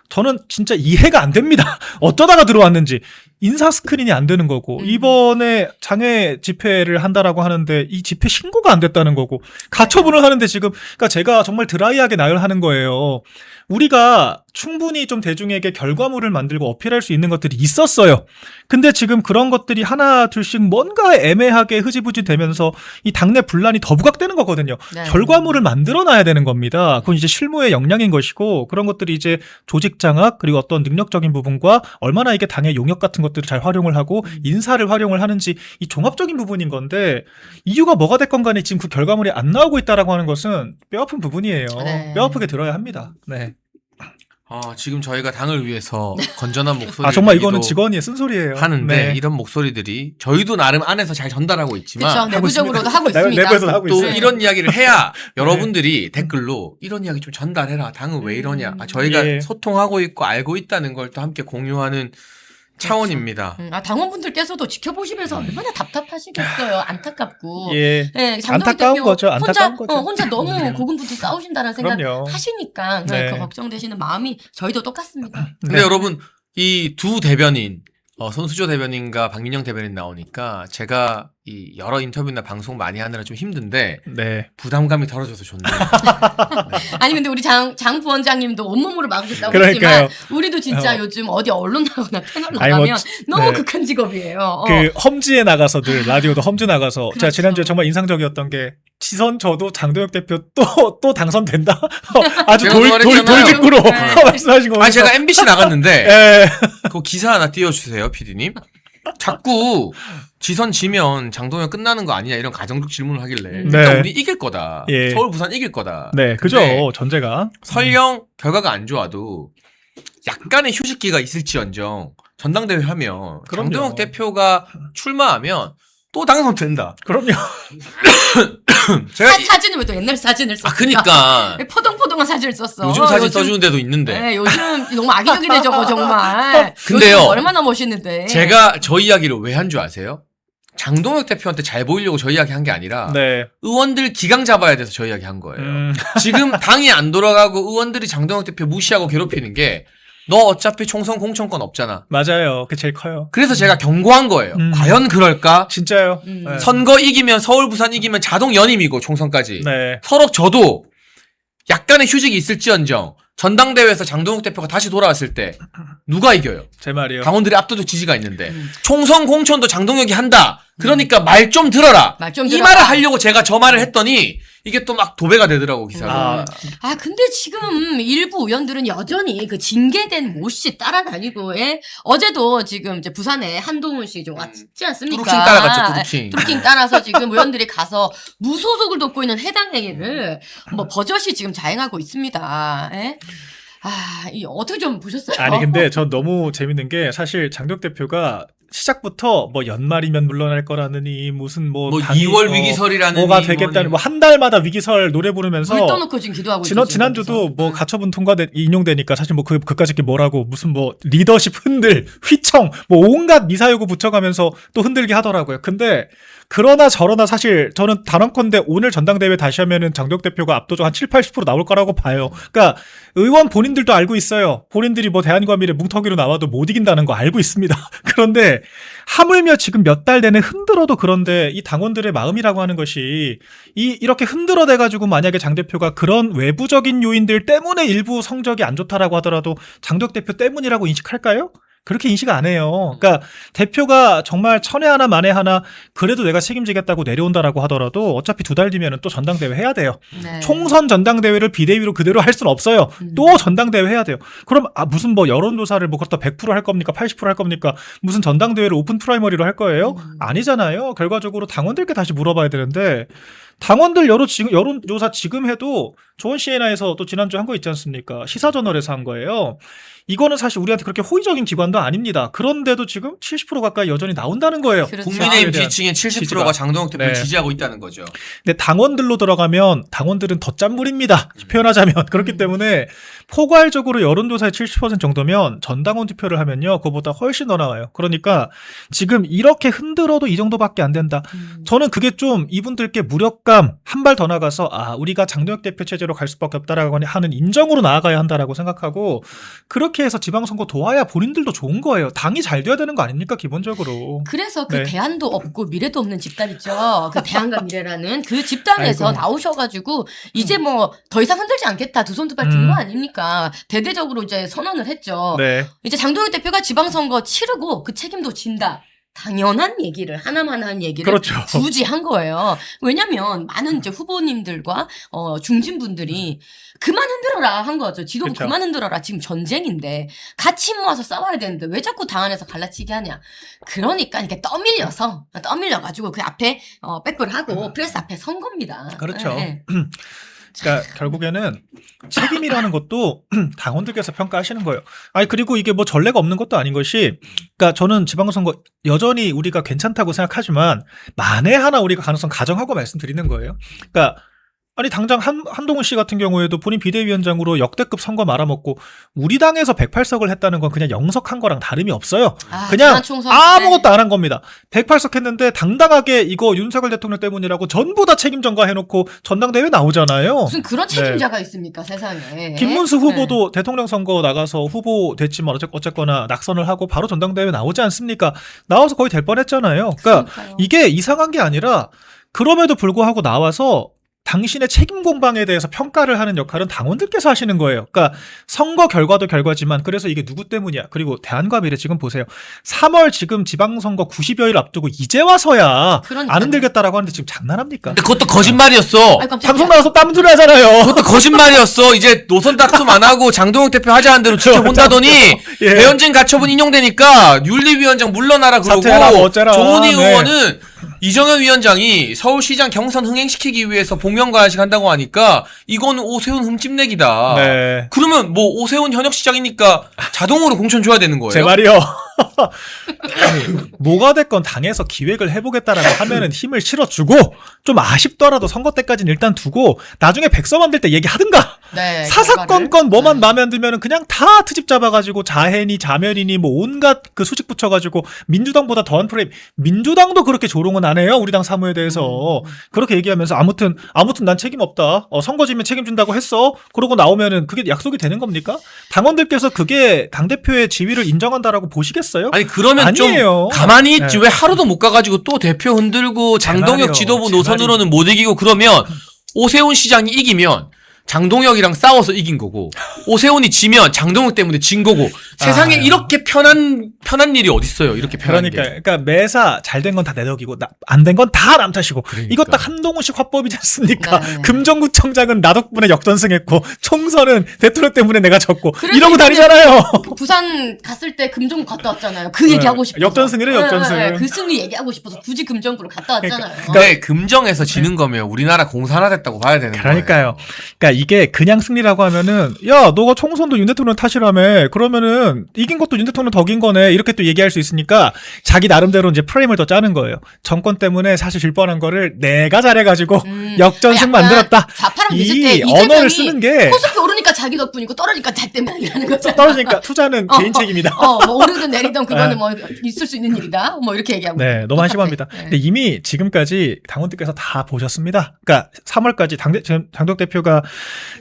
저는 진짜 이해가 안 됩니다. 어쩌다가 들어왔는지. 인사 스크린이 안 되는 거고 이번에 장외 집회를 한다라고 하는데 이 집회 신고가 안 됐다는 거고 가처분을 하는데 지금 그러니까 제가 정말 드라이하게 나열하는 거예요. 우리가 충분히 좀 대중에게 결과물을 만들고 어필할 수 있는 것들이 있었어요. 근데 지금 그런 것들이 하나 둘씩 뭔가 애매하게 흐지부지 되면서 이 당내 분란이 더 부각되는 거거든요. 네. 결과물을 만들어놔야 되는 겁니다. 그건 이제 실무의 역량인 것이고 그런 것들이 이제 조직 장악 그리고 어떤 능력적인 부분과 얼마나 이게 당의 용역 같은 것들을 잘 활용을 하고 인사를 활용을 하는지 이 종합적인 부분인 건데 이유가 뭐가 됐건 간에 지금 그 결과물이 안 나오고 있다라고 하는 것은 뼈아픈 부분이에요. 네. 뼈아프게 들어야 합니다. 네. 지금 저희가 당을 위해서 건전한 목소리를 정말 이거는 내기도 직원의 쓴소리예요. 하는데 네. 이런 목소리들이 저희도 나름 안에서 잘 전달하고 있지만 그렇죠. 내부적으로도 하고 네, 있습니다. 내부에서도 하고 또 있어요. 이런 이야기를 해야 여러분들이 댓글로 이런 이야기 좀 전달해라. 당은 왜 이러냐. 저희가 예. 소통하고 있고 알고 있다는 걸 또 함께 공유하는 차원입니다. 당원분들께서도 지켜보시면서 얼마나 답답하시겠어요. 안타깝고. 예. 네, 장동혁 안타까운 대표 거죠. 안타까운 거죠. 혼자 너무 고군분투 싸우신다는 생각 그럼요. 하시니까 네. 그 걱정되시는 마음이 저희도 똑같습니다. 근데 네. 여러분 이 두 대변인 손수조 대변인과 박민영 대변인 나오니까 제가 이 여러 인터뷰나 방송 많이 하느라 좀 힘든데 네. 부담감이 덜어져서 좋네요. 아니 근데 우리 장 부원장님도 온몸으로 막으셨다고 그러니까요. 했지만 우리도 진짜 요즘 어디 언론 나거나 패널 아니, 나가면 뭐, 너무 네. 극한 직업이에요. 그 험지에 나가서들 라디오도 험지 나가서 제가 그렇죠. 지난주에 정말 인상적이었던 게 지선 저도 장동혁 대표 또 당선된다. 아주 제가 말했잖아요. 돌직구로 네. 말씀하신 거. 아니 제가 MBC 나갔는데 예. 그 기사 하나 띄워주세요, PD님. 자꾸 지선 지면 장동혁 끝나는 거 아니냐 이런 가정적 질문을 하길래 네. 일단 우리 이길 거다. 예. 서울 부산 이길 거다. 네, 그죠. 근데 전제가. 설령 결과가 안 좋아도 약간의 휴식기가 있을지언정 전당대회 하면 그럼요. 장동혁 대표가 출마하면 또 당선된다. 그럼요. 제가 사진을 왜 또 옛날 사진을 썼어? 그니까 포동포동한 사진을 썼어. 요즘 사진 써주는 데도 있는데 네, 요즘 너무 악의적이네 저거 정말. 근데요. 요즘 얼마나 멋있는데. 제가 저 이야기를 왜 한 줄 아세요? 장동혁 대표한테 잘 보이려고 저 이야기 한 게 아니라 네. 의원들 기강 잡아야 돼서 저 이야기 한 거예요. 지금 당이 안 돌아가고 의원들이 장동혁 대표 무시하고 괴롭히는 게 너 어차피 총선 공천권 없잖아. 맞아요. 그게 제일 커요. 그래서 제가 경고한 거예요. 과연 그럴까? 진짜요. 네. 선거 이기면 서울 부산 이기면 자동 연임이고 총선까지. 네. 서로 저도 약간의 휴직이 있을지언정 전당대회에서 장동혁 대표가 다시 돌아왔을 때 누가 이겨요? 제 말이요. 당원들의 압도적 지지가 있는데 총선 공천도 장동혁이 한다. 그러니까 말 좀 들어라. 말 좀 이 들어라. 말을 하려고 제가 저 말을 했더니 이게 또 막 도배가 되더라고 기사가. 근데 지금 일부 의원들은 여전히 그 징계된 모 씨 따라다니고, 예? 어제도 지금 이제 부산에 한동훈 씨 좀 왔지 않습니까? 뚜루킹 따라갔죠, 뚜루킹. 뚜루킹 따라서 지금 의원들이 가서 무소속을 돕고 있는 해당 행위를 뭐 버젓이 지금 자행하고 있습니다. 예? 이 어떻게 좀 보셨어요? 아니 근데 전 너무 재밌는 게 사실 장동혁 대표가 시작부터 뭐 연말이면 물러날 거라느니 무슨 뭐 2월 위기설이라는 뭐가 되겠다는 뭐 한 달마다 위기설 노래 부르면서 물 떠놓고 지금 기도하고 있죠. 지난주도 뭐 가처분 통과돼 인용되니까 사실 뭐 그까짓 게 뭐라고 무슨 뭐 리더십 흔들 휘청 뭐 온갖 미사여구 붙여가면서 또 흔들게 하더라고요. 근데 그러나 저러나 사실 저는 단언컨대 오늘 전당대회 다시 하면은 장도혁 대표가 압도적 한 7, 80% 나올 거라고 봐요. 그러니까 의원 본인들도 알고 있어요. 본인들이 뭐 대한과 미래 뭉텅이로 나와도 못 이긴다는 거 알고 있습니다. 그런데 하물며 지금 몇 달 내내 흔들어도 그런데 이 당원들의 마음이라고 하는 것이 이렇게 흔들어대 가지고 만약에 장 대표가 그런 외부적인 요인들 때문에 일부 성적이 안 좋다라고 하더라도 장도혁 대표 때문이라고 인식할까요? 그렇게 인식 안 해요. 그러니까 대표가 정말 천에 하나 만에 하나 그래도 내가 책임지겠다고 내려온다라고 하더라도 어차피 2달 뒤면은 또 전당대회 해야 돼요. 네. 총선 전당대회를 비대위로 그대로 할 수는 없어요. 또 전당대회 해야 돼요. 그럼 무슨 뭐 여론조사를 뭐 그렇다 100% 할 겁니까? 80% 할 겁니까? 무슨 전당대회를 오픈 프라이머리로 할 거예요? 아니잖아요. 결과적으로 당원들께 다시 물어봐야 되는데 당원들 여론조사 지금 해도 조원 CNI에서 또 지난주 한 거 있지 않습니까? 시사저널에서 한 거예요. 이거는 사실 우리한테 그렇게 호의적인 기관도 아닙니다. 그런데도 지금 70% 가까이 여전히 나온다는 거예요. 그렇죠. 국민의힘 지지층의 70%가 지지가. 장동혁 대표를 네. 지지하고 있다는 거죠. 근데 당원들로 들어가면 당원들은 더 짠물입니다. 표현하자면. 그렇기 때문에 포괄적으로 여론조사의 70% 정도면 전당원 투표를 하면요. 그거보다 훨씬 더 나와요. 그러니까 지금 이렇게 흔들어도 이 정도밖에 안 된다. 저는 그게 좀 이분들께 무력감 한 발 더 나가서 우리가 장동혁 대표 체제로 갈 수밖에 없다라고 하는 인정으로 나아가야 한다라고 생각하고 그렇게 해서 지방선거 도와야 본인들도 좋은 거예요. 당이 잘 돼야 되는 거 아닙니까 기본적으로. 그래서 그 네. 대안도 없고 미래도 없는 집단 있죠. 그 대안과 미래라는 그 집단에서 아이고. 나오셔가지고 이제 뭐 더 이상 흔들지 않겠다 두 손 두 발 든 거 아닙니까? 대대적으로 이제 선언을 했죠. 네. 이제 장동혁 대표가 지방선거 치르고 그 책임도 진다. 당연한 얘기를 하나만 한 얘기를 그렇죠. 굳이 한 거예요. 왜냐하면 많은 이제 후보님들과 중진분들이 그만 흔들어라 한 거죠. 지도부 그렇죠. 그만 흔들어라. 지금 전쟁인데 같이 모아서 싸워야 되는데 왜 자꾸 당 안에서 갈라치기 하냐. 그러니까 이렇게 떠밀려가지고 그 앞에 백을 하고 프레스 앞에 선 겁니다. 그렇죠. 네. 그러니까 결국에는 책임이라는 것도 당원들께서 평가하시는 거예요. 아니 그리고 이게 뭐 전례가 없는 것도 아닌 것이, 그러니까 저는 지방선거 여전히 우리가 괜찮다고 생각하지만 만에 하나 우리가 가능성 가정하고 말씀드리는 거예요. 그러니까 아니 당장 한동훈 씨 같은 경우에도 본인 비대위원장으로 역대급 선거 말아먹고 우리 당에서 108석을 했다는 건 그냥 영석한 거랑 다름이 없어요. 그냥 지난 총선 아무것도 안 한 겁니다. 108석 했는데 당당하게 이거 윤석열 대통령 때문이라고 전부 다 책임 전가해놓고 전당대회 나오잖아요. 무슨 그런 책임자가 있습니까 세상에. 김문수 후보도 대통령 선거 나가서 후보 됐지만 어쨌거나 낙선을 하고 바로 전당대회 나오지 않습니까? 나와서 거의 될 뻔했잖아요. 그러니까 그러니까요. 이게 이상한 게 아니라 그럼에도 불구하고 나와서 당신의 책임 공방에 대해서 평가를 하는 역할은 당원들께서 하시는 거예요. 그러니까 선거 결과도 결과지만 그래서 이게 누구 때문이야. 그리고 대한과 미래 지금 보세요. 3월 지금 지방선거 90여일 앞두고 이제 와서야 그러니까요. 안 흔들겠다라고 하는데 지금 장난합니까? 근데 그것도 거짓말이었어. 아이, 깜짝이야. 방송 나와서 땀 소리 하잖아요. 그것도 거짓말이었어. 이제 노선 다툼 안 하고 장동혁 대표 하자는 대로 지켜본다더니 예. 배현진 가처분 인용되니까 윤리위원장 물러나라 사퇴해라, 그러고 어쩌라. 조은희 네. 의원은 이정현 위원장이 서울시장 경선 흥행시키기 위해서 복면가야식 한다고 하니까 이거는 오세훈 흠집내기다. 네. 그러면 뭐 오세훈 현역 시장이니까 자동으로 공천 줘야 되는 거예요? 제 말이요. 아니, 뭐가 됐건 당에서 기획을 해보겠다라고 하면은 힘을 실어주고 좀 아쉽더라도 선거 때까지는 일단 두고 나중에 백서 만들 때 얘기하든가. 네, 사사건건 뭐만 네. 마음에 안 들면은 그냥 다 트집 잡아가지고 자해니 자멸이니 뭐 온갖 그 수직 붙여가지고 민주당보다 더한 프레임. 민주당도 그렇게 조롱은 안 해요. 우리 당 사무에 대해서. 그렇게 얘기하면서 아무튼 난 책임 없다. 선거지면 책임진다고 했어. 그러고 나오면은 그게 약속이 되는 겁니까? 당원들께서 그게 당대표의 지위를 인정한다라고 보시겠어요? 아니 그러면 아니에요. 좀 가만히 있지. 네. 왜 하루도 못 가가지고 또 대표 흔들고 장동혁 말이요. 지도부 제 노선으로는 못 이기고 그러면 오세훈 시장이 이기면 장동혁이랑 싸워서 이긴 거고 오세훈이 지면 장동혁 때문에 진 거고 세상에 이렇게 편한 일이 어딨어요. 이렇게 편한 게. 그러니까 매사 잘 된 건 다 내 덕이고 안 된 건 다 남 탓이고 그러니까. 이거 딱 한동훈식 화법이지 않습니까? 네. 금정구청장은 나 덕분에 역전승했고 총선은 대통령 때문에 내가 졌고 그래서 이러고 이번에 다니잖아요. 부산 갔을 때 금정구 갔다 왔잖아요. 그 얘기하고 싶어서. 역전승이래요, 역전승. 그 승리 얘기하고 싶어서 굳이 금정구를 갔다 왔잖아요. 근데 금정에서 지는 거면 우리나라 공산화됐다고 봐야 되는 거예요. 그러니까요. 그러니까 이게 그냥 승리라고 하면은 야 너가 총선도 윤 대통령 탓이라며 그러면은 이긴 것도 윤 대통령 덕인 거네 이렇게 또 얘기할 수 있으니까 자기 나름대로 이제 프레임을 더 짜는 거예요. 정권 때문에 사실 질 뻔한 거를 내가 잘해가지고 역전승 약간 만들었다. 좌파랑 비슷해. 이 언어를 쓰는 게 코스피 오르니까 자기 덕분이고 떨어지니까 자 때문이라는 거죠. 떨어지니까 투자는 개인 책임이다. 뭐 오르든 내리든 그거는 뭐 있을 수 있는 일이다. 뭐 이렇게 얘기하고. 네, 너무 똑같아. 한심합니다. 네. 근데 이미 지금까지 당원들께서 다 보셨습니다. 그러니까 3월까지 지금 장덕 대표가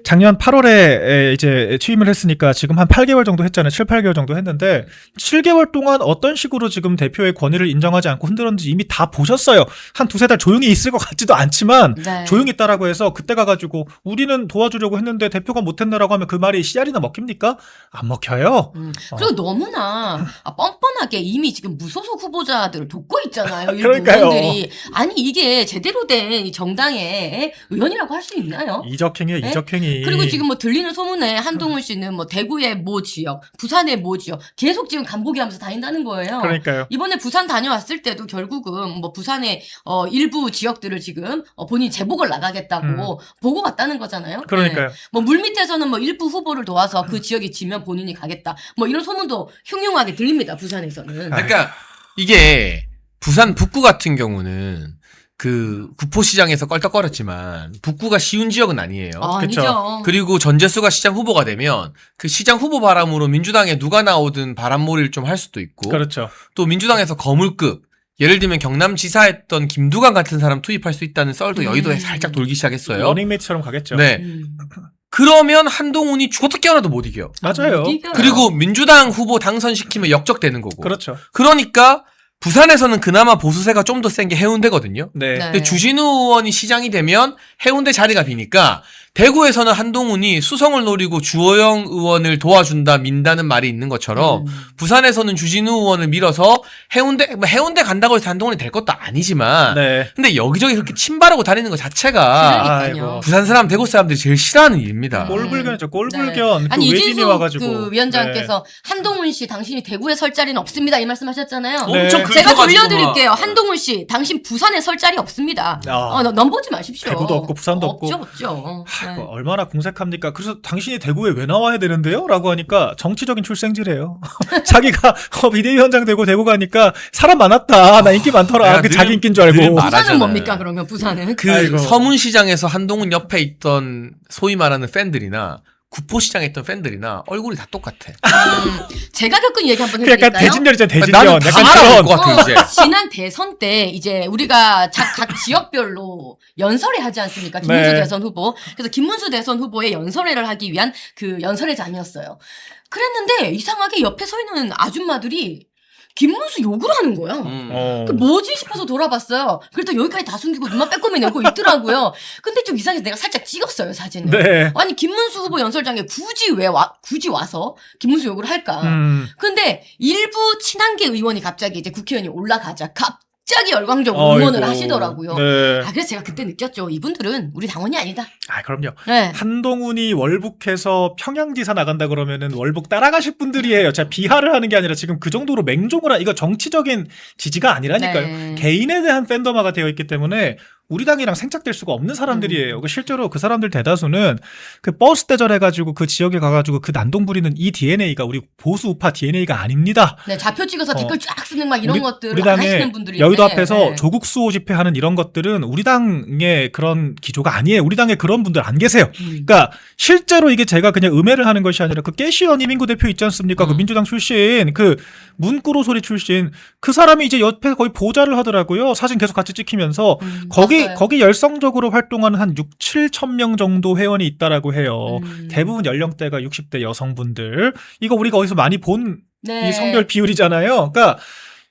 작년 8월에 이제 취임을 했으니까 지금 한 8개월 정도 했잖아요. 7, 8개월 정도 했는데 7개월 동안 어떤 식으로 지금 대표의 권위를 인정하지 않고 흔들었는지 이미 다 보셨어요. 한 두세 달 조용히 있을 것 같지도 않지만 네. 조용히 있다라고 해서 그때 가가지고 우리는 도와주려고 했는데 대표가 못했네라고 하면 그 말이 씨알이나 먹힙니까? 안 먹혀요. 그리고 너무나 뻔뻔하게 이미 지금 무소속 후보자들을 돕고 있잖아요. 일부 그러니까요. 의원들이. 아니 이게 제대로 된 이 정당의 의원이라고 할 수 있나요? 이적행위예요. 네? 이적행위. 그리고 지금 뭐 들리는 소문에 한동훈 씨는 뭐 대구의 모 지역, 부산의 모 지역 계속 지금 간보기 하면서 다닌다는 거예요. 그러니까요. 이번에 부산 다녀왔을 때도 결국은 뭐 부산의 일부 지역들을 지금 본인이 제복을 나가겠다고 보고 갔다는 거잖아요. 그러니까요. 네. 뭐 물밑에서는 뭐 일부 후보를 도와서 그 지역이 지면 본인이 가겠다. 뭐 이런 소문도 흉흉하게 들립니다. 부산에서는. 그러니까 이게 부산 북구 같은 경우는 그 구포시장에서 껄떡거렸지만 북구가 쉬운 지역은 아니에요. 아니죠. 그리고 전재수가 시장 후보가 되면 그 시장 후보 바람으로 민주당에 누가 나오든 바람몰이를 좀 할 수도 있고 그렇죠. 또 민주당에서 거물급 예를 들면 경남지사 했던 김두관 같은 사람 투입할 수 있다는 썰도 여의도에 살짝 돌기 시작했어요. 러닝메이트처럼 가겠죠. 네. 그러면 한동훈이 죽어도 깨어나도 못 이겨. 맞아요. 못 이겨요. 그리고 민주당 후보 당선시키면 역적되는 거고. 그렇죠. 그러니까 부산에서는 그나마 보수세가 좀 더 센 게 해운대거든요. 네. 네. 근데 주진우 의원이 시장이 되면 해운대 자리가 비니까 대구에서는 한동훈이 수성을 노리고 주호영 의원을 도와준다 민다는 말이 있는 것처럼 부산에서는 주진우 의원을 밀어서 해운대 간다고 해서 한동훈이 될 것도 아니지만 네. 근데 여기저기 그렇게 침바라고 다니는 것 자체가 그러니까요. 아이고. 부산 사람 대구 사람들이 제일 싫어하는 일입니다. 꼴불견이죠. 네. 꼴불견. 그 아니 외진이 이진수 와가지고. 그 위원장께서 한동훈 씨 당신이 대구에 설 자리는 없습니다 이 말씀하셨잖아요. 네. 엄청 제가 긁혀가지고 돌려드릴게요. 한동훈 씨 당신 부산에 설 자리 없습니다. 넘보지 마십시오. 대구도 없고 부산도 없고. 없죠. 네. 얼마나 궁색합니까? 그래서 당신이 대구에 왜 나와야 되는데요? 라고 하니까 정치적인 출생지래요. 자기가 비대위원장 되고 대구 가니까 사람 많았다. 나 인기 많더라. 내가 그 늘- 자기 인기인 줄 늘 알고. 말- 부산은 말하잖아요. 뭡니까 그러면 부산은? 그 아이고. 서문시장에서 한동훈 옆에 있던 소위 말하는 팬들이나 구포시장에 있던 팬들이나 얼굴이 다 똑같아. 제가 겪은 얘기 한번 그 약간 해드릴까요? 대진열이잖아. 대진열. 나는 다 약간 알아볼 그런. 것 같아 이제. 지난 대선 때 이제 우리가 각 지역별로 연설회 하지 않습니까? 김문수 네. 대선 후보. 그래서 김문수 대선 후보의 연설회를 하기 위한 그 연설회장이었어요. 그랬는데 이상하게 옆에 서 있는 아줌마들이 김문수 욕을 하는 거야. 그 뭐지 싶어서 돌아봤어요. 그래도 여기까지 다 숨기고 눈만 빼꼼히 내고 있더라고요. 근데 좀 이상해서 내가 살짝 찍었어요, 사진을. 네. 아니, 김문수 후보 연설장에 굳이 와서 김문수 욕을 할까? 근데 일부 친한계 의원이 갑자기 이제 국회의원이 올라가자 갑자기 열광적으로 응원을 아이고. 하시더라고요. 네. 그래서 제가 그때 느꼈죠. 이분들은 우리 당원이 아니다. 아, 그럼요. 네. 한동훈이 월북해서 평양지사 나간다 그러면은 월북 따라가실 분들이에요. 제가 비하를 하는 게 아니라 지금 그 정도로 맹종을 이거 정치적인 지지가 아니라니까요. 네. 개인에 대한 팬덤화가 되어 있기 때문에 우리 당이랑 생착될 수가 없는 사람들이에요. 실제로 그 사람들 대다수는 그 버스 대절해가지고 그 지역에 가가지고 그 난동 부리는 이 DNA가 우리 보수 우파 DNA가 아닙니다. 네, 좌표 찍어서 댓글 쫙 쓰는 막 이런 것들을 우리 안 당의 하시는 분들인데. 여의도 앞에서 네. 조국 수호 집회하는 이런 것들은 우리 당의 그런 기조가 아니에요. 우리 당에 그런 분들 안 계세요. 그러니까 실제로 이게 제가 그냥 음해를 하는 것이 아니라 그 깨시연 이민구 대표 있지 않습니까? 그 민주당 출신 그 문구로 소리 출신 그 사람이 이제 옆에 거의 보좌를 하더라고요. 사진 계속 같이 찍히면서 봤어요. 거기 열성적으로 활동하는 한 6, 7천 명 정도 회원이 있다라고 해요. 대부분 연령대가 60대 여성분들. 이거 우리가 어디서 많이 본 이 네. 성별 비율이잖아요. 그러니까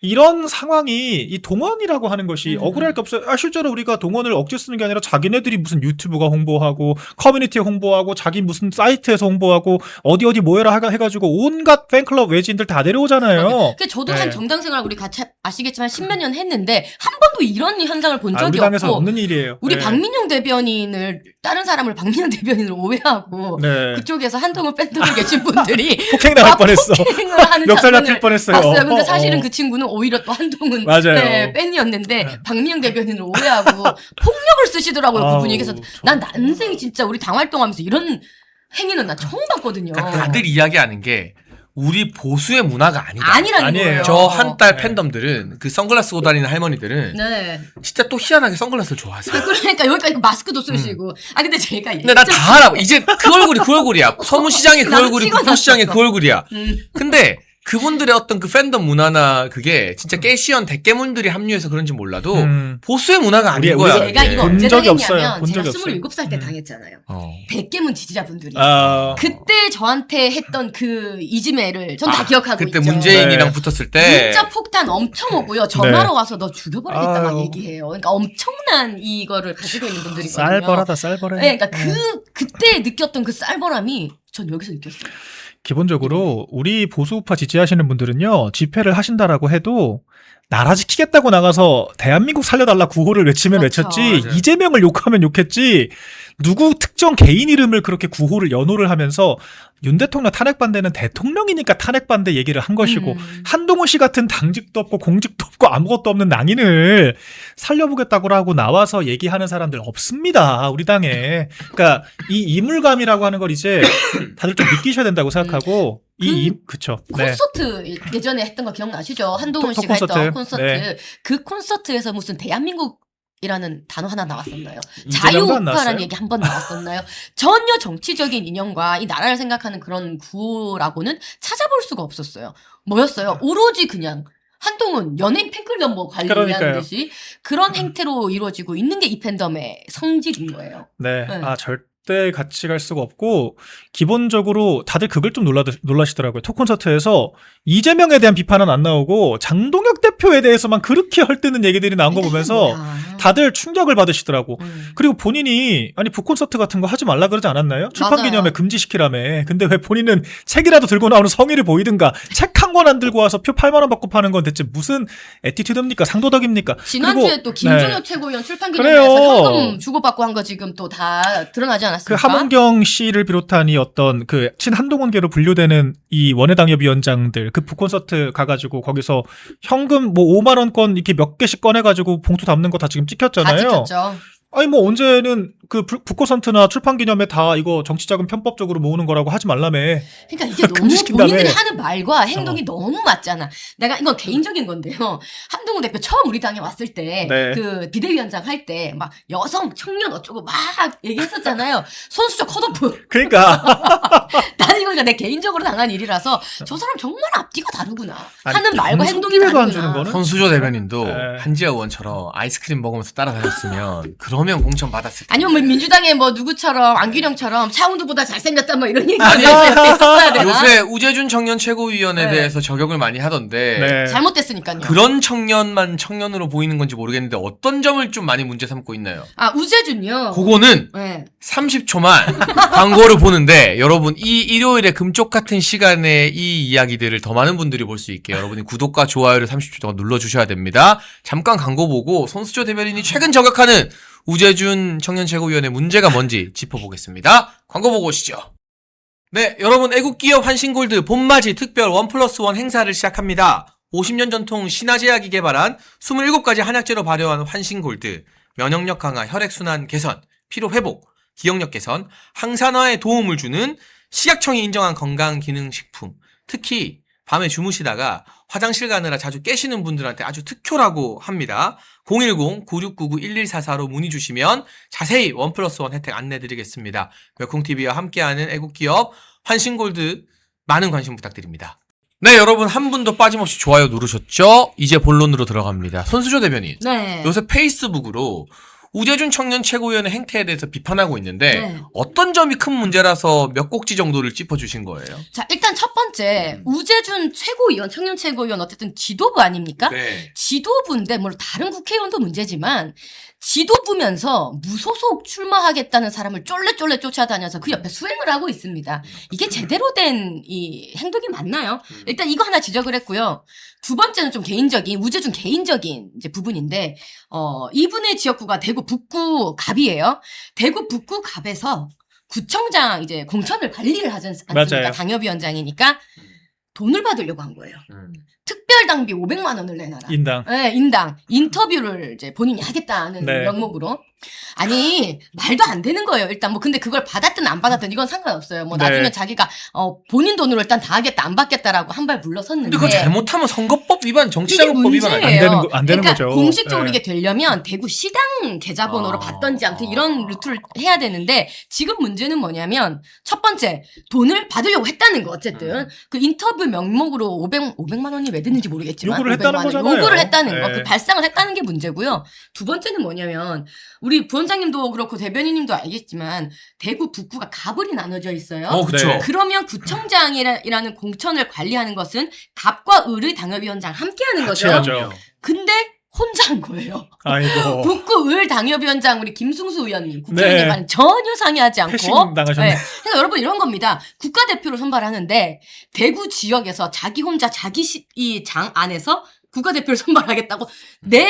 이런 상황이 이 동원이라고 하는 것이 억울할 게 없어요. 실제로 우리가 동원을 억지 쓰는 게 아니라 자기네들이 무슨 유튜브가 홍보하고 커뮤니티에 홍보하고 자기 무슨 사이트에서 홍보하고 어디 모여라 해가지고 온갖 팬클럽 외지인들 다 내려오잖아요. 그 저도 네. 한 정당 생활 우리 같이 아시겠지만 10몇 년 했는데 한 번도 이런 현상을 본 적이 우리 당에서 없고 없는 일이에요. 우리 네. 박민영 대변인을 다른 사람을 박민영 대변인을 오해하고 네. 그쪽에서 한동훈 팬덤에 계신 분들이 폭행 당할 막 뻔했어. 폭행을 하는 멱살 장면을 잡힐 뻔했어요. 봤어요. 근데 사실은 그 친구는 오히려 또 한동훈 맞아요. 네, 팬이었는데 박민영 대변인을 오해하고 폭력을 쓰시더라고요. 아우, 그분이. 그래서 난 난생이 진짜 우리 당 활동하면서 이런 행위는 난 처음 봤거든요. 그러니까 다들 이야기하는 게 우리 보수의 문화가 아니다. 아니라는 아니에요. 거예요. 저 한 달 네. 팬덤들은 그 선글라스 쓰고 다니는 할머니들은 네. 진짜 또 희한하게 선글라스를 좋아하세요. 그러니까 여기까지 마스크도 쓰시고. 아 근데 제가 근데 나 다 알아. 이제 그 얼굴이 그 얼굴이야. 서문시장의 그 나도 얼굴이 찍어놨었어. 국토시장의 그 얼굴이야. 음. 근데 그분들의 어떤 그 팬덤 문화나 그게 진짜 깨시연 대깨문들이 합류해서 그런지 몰라도 보수의 문화가 아닌 우리- 거야. 우리가 제가 이게. 이거 본 언제 적이 없어요. 당했냐면 본 제가 적이 없어요. 27살 때 당했잖아요. 어. 백개문 지지자분들이. 그 그때 저한테 했던 그 이지매를 전 다 기억하고 그때 있죠. 문재인이랑 네. 붙었을 때 문자 폭탄 엄청 오고요. 전화로 네. 와서 너 죽여버리겠다 막 아유. 얘기해요. 그러니까 엄청난 이거를 가지고 있는 분들이거든요. 쌀벌하다 쌀벌해. 네, 그러니까 그때 느꼈던 그 쌀벌함이 전 여기서 느꼈어요. 기본적으로 우리 보수우파 지지하시는 분들은요, 집회를 하신다라고 해도 나라 지키겠다고 나가서 대한민국 살려달라 구호를 외치면 그렇죠. 외쳤지, 맞아요. 이재명을 욕하면 욕했지, 누구 특정 개인 이름을 그렇게 구호를 연호를 하면서 윤 대통령 탄핵 반대는 대통령이니까 탄핵 반대 얘기를 한 것이고, 한동훈 씨 같은 당직도 없고 공직도 없고 아무것도 없는 낭인을 살려보겠다고 하고 나와서 얘기하는 사람들 없습니다, 우리 당에. 그러니까 이 이물감이라고 하는 걸 이제 다들 좀 느끼셔야 된다고 생각하고, 그쵸. 네. 콘서트 예전에 했던 거 기억나시죠? 한동훈 톡 씨가 했던 콘서트. 콘서트. 네. 그 콘서트에서 무슨 대한민국이라는 단어 하나 나왔었나요? 이재명도 안 나왔어요? 자유우파라는 얘기 한 번 나왔었나요? 전혀 정치적인 인연과 이 나라를 생각하는 그런 구호라고는 찾아볼 수가 없었어요. 뭐였어요? 오로지 그냥 한동훈 연예인 팬클럽 뭐 관리하는 그러니까요. 듯이 그런 행태로 이루어지고 있는 게 이 팬덤의 성질인 거예요. 네. 네. 절대 같이 갈 수가 없고, 기본적으로 다들 그걸 좀 놀라시더라고요. 톡콘서트에서 이재명에 대한 비판은 안 나오고 장동혁 대표에 대해서만 그렇게 헐뜯는 얘기들이 나온 거 보면서 다들 충격을 받으시더라고. 그리고 본인이 아니 북콘서트 같은 거 하지 말라 그러지 않았나요? 출판 맞아요. 기념회 금지시키라며. 근데 왜 본인은 책이라도 들고 나오는 성의를 보이든가, 책 한 권 안 들고 와서 표 8만 원 받고 파는 건 대체 무슨 애티튜드입니까? 상도덕입니까? 지난주에 그리고- 또 김종혁 네. 최고위원 출판 그래요. 기념회에서 현금 주고받고 한 거 지금 또 다 드러나지 그 않았습니까? 하문경 씨를 비롯한 이 어떤 그 친한동훈계로 분류되는 이 원외당협위원장들, 그 북콘서트 가가지고 거기서 현금 뭐 5만 원권 이렇게 몇 개씩 꺼내가지고 봉투 담는 거 다 지금 다 찍혔잖아요. 찍혔죠. 아니 뭐 언제는 그 북콘서트나 출판기념회 다 이거 정치자금 편법적으로 모으는 거라고 하지 말라며. 그러니까 이게 너무 금지시킨다며. 본인들이 하는 말과 행동이 너무 맞잖아. 내가 이건 개인적인 건데요. 한동훈 대표 처음 우리 당에 왔을 때 네. 그 비대위원장 할 때 막 여성 청년 어쩌고 막 얘기했었잖아요. 손수저 컷오프. 그러니까 나는 이거 내 개인적으로 당한 일이라서 저 사람 정말 앞뒤가 다르구나. 아니, 하는 말과 행동이 기회도 안 다르구나. 주는 거는? 손수조 대변인도 네. 한지아 의원처럼 아이스크림 먹으면서 따라다녔으면 그러면 공천 받았을 텐데. 아니면 뭐 민주당의 뭐 누구처럼 안규령처럼 차은두보다 잘생겼다 뭐 이런 얘기를 아니, 했었어야 되나? 요새 우재준 청년 최고위원에 네. 대해서 저격을 많이 하던데 네. 잘못됐으니까요. 그런 청년만 청년으로 보이는 건지 모르겠는데 어떤 점을 좀 많이 문제 삼고 있나요? 아 우재준요. 그거는 네. 30초만 광고를 보는데 여러분 이 일요일에 금쪽 같은 시간에 이 이야기들을 더 많은 분들이 볼 수 있게 여러분이 구독과 좋아요를 30초 동안 눌러주셔야 됩니다. 잠깐 광고 보고 손수조 대변인이 최근 저격하는 우재준 청년 최고위원의 문제가 뭔지 짚어보겠습니다. 광고 보고 오시죠. 네, 여러분 애국기업 환신골드 봄맞이 특별 1+1 행사를 시작합니다. 50년 전통 신화제약이 개발한 27가지 한약재로 발효한 환신골드, 면역력 강화, 혈액순환 개선, 피로회복, 기억력 개선, 항산화에 도움을 주는 식약청이 인정한 건강기능식품. 특히 밤에 주무시다가 화장실 가느라 자주 깨시는 분들한테 아주 특효라고 합니다. 010-9699-1144로 문의 주시면 자세히 1+1 혜택 안내드리겠습니다. 웰콩TV와 함께하는 애국기업 환신골드 많은 관심 부탁드립니다. 네, 여러분 한 분도 빠짐없이 좋아요 누르셨죠? 이제 본론으로 들어갑니다. 손수조 대변인. 네. 요새 페이스북으로 우재준 청년 최고위원의 행태에 대해서 비판하고 있는데 네. 어떤 점이 큰 문제라서 몇 꼭지 정도를 짚어주신 거예요? 자, 일단 첫 번째, 우재준 최고위원, 청년 최고위원 어쨌든 지도부 아닙니까? 네. 지도부인데, 물론 다른 국회의원도 문제지만, 지도부면서 무소속 출마하겠다는 사람을 쫄래쫄래 쫓아다녀서 그 옆에 수행을 하고 있습니다. 이게 제대로 된 이 행동이 맞나요? 일단 이거 하나 지적을 했고요. 두 번째는 좀 개인적인, 우재준 개인적인 이제 부분인데, 이분의 지역구가 대구 북구 갑이에요. 대구 북구 갑에서 구청장 이제 공천을 관리를 하지 않습니까? 맞아요. 당협위원장이니까 돈을 받으려고 한 거예요. 특별 당비 500만 원을 내놔라. 인당. 네, 인당 인터뷰를 이제 본인이 하겠다는 네. 명목으로. 아니 말도 안 되는 거예요. 일단 뭐 근데 그걸 받았든 안 받았든 이건 상관없어요. 뭐 네. 나중에 자기가 본인 돈으로 일단 다 하겠다 안 받겠다라고 한 발 물러섰는데. 근데 그거 잘못하면 선거법 위반, 이게 정치자금법 위반 아니에요? 문제예요. 안 되는 그러니까 거죠. 공식적으로 네. 이게 되려면 대구 시당 계좌번호로 받던지 아무튼 이런 루트를 해야 되는데 지금 문제는 뭐냐면 첫 번째 돈을 받으려고 했다는 거 어쨌든 그 인터뷰 명목으로 500만 원이 왜 됐는지 모르겠지만 요구를 했다는 500만 원 거잖아요. 요구를 했다는 거, 네. 그 발상을 했다는 게 문제고요. 두 번째는 뭐냐면 우리 부원장님도 그렇고 대변인님도 알겠지만 대구 북구가 가불이 나눠져 있어요. 그쵸. 네. 그러면 구청장이라는 공천을 관리하는 것은 갑과 을의 당협위원장 함께하는 같이 거죠. 해야죠. 근데 혼자 한 거예요. 아이고. 북구 을 당협위원장 우리 김승수 의원님 국회의원님 네. 전혀 상의하지 않고 패싱 당하셨네. 그러니까 여러분 이런 겁니다. 국가대표를 선발하는데 대구 지역에서 자기 혼자 자기 이 장 안에서 국가대표를 선발하겠다고 내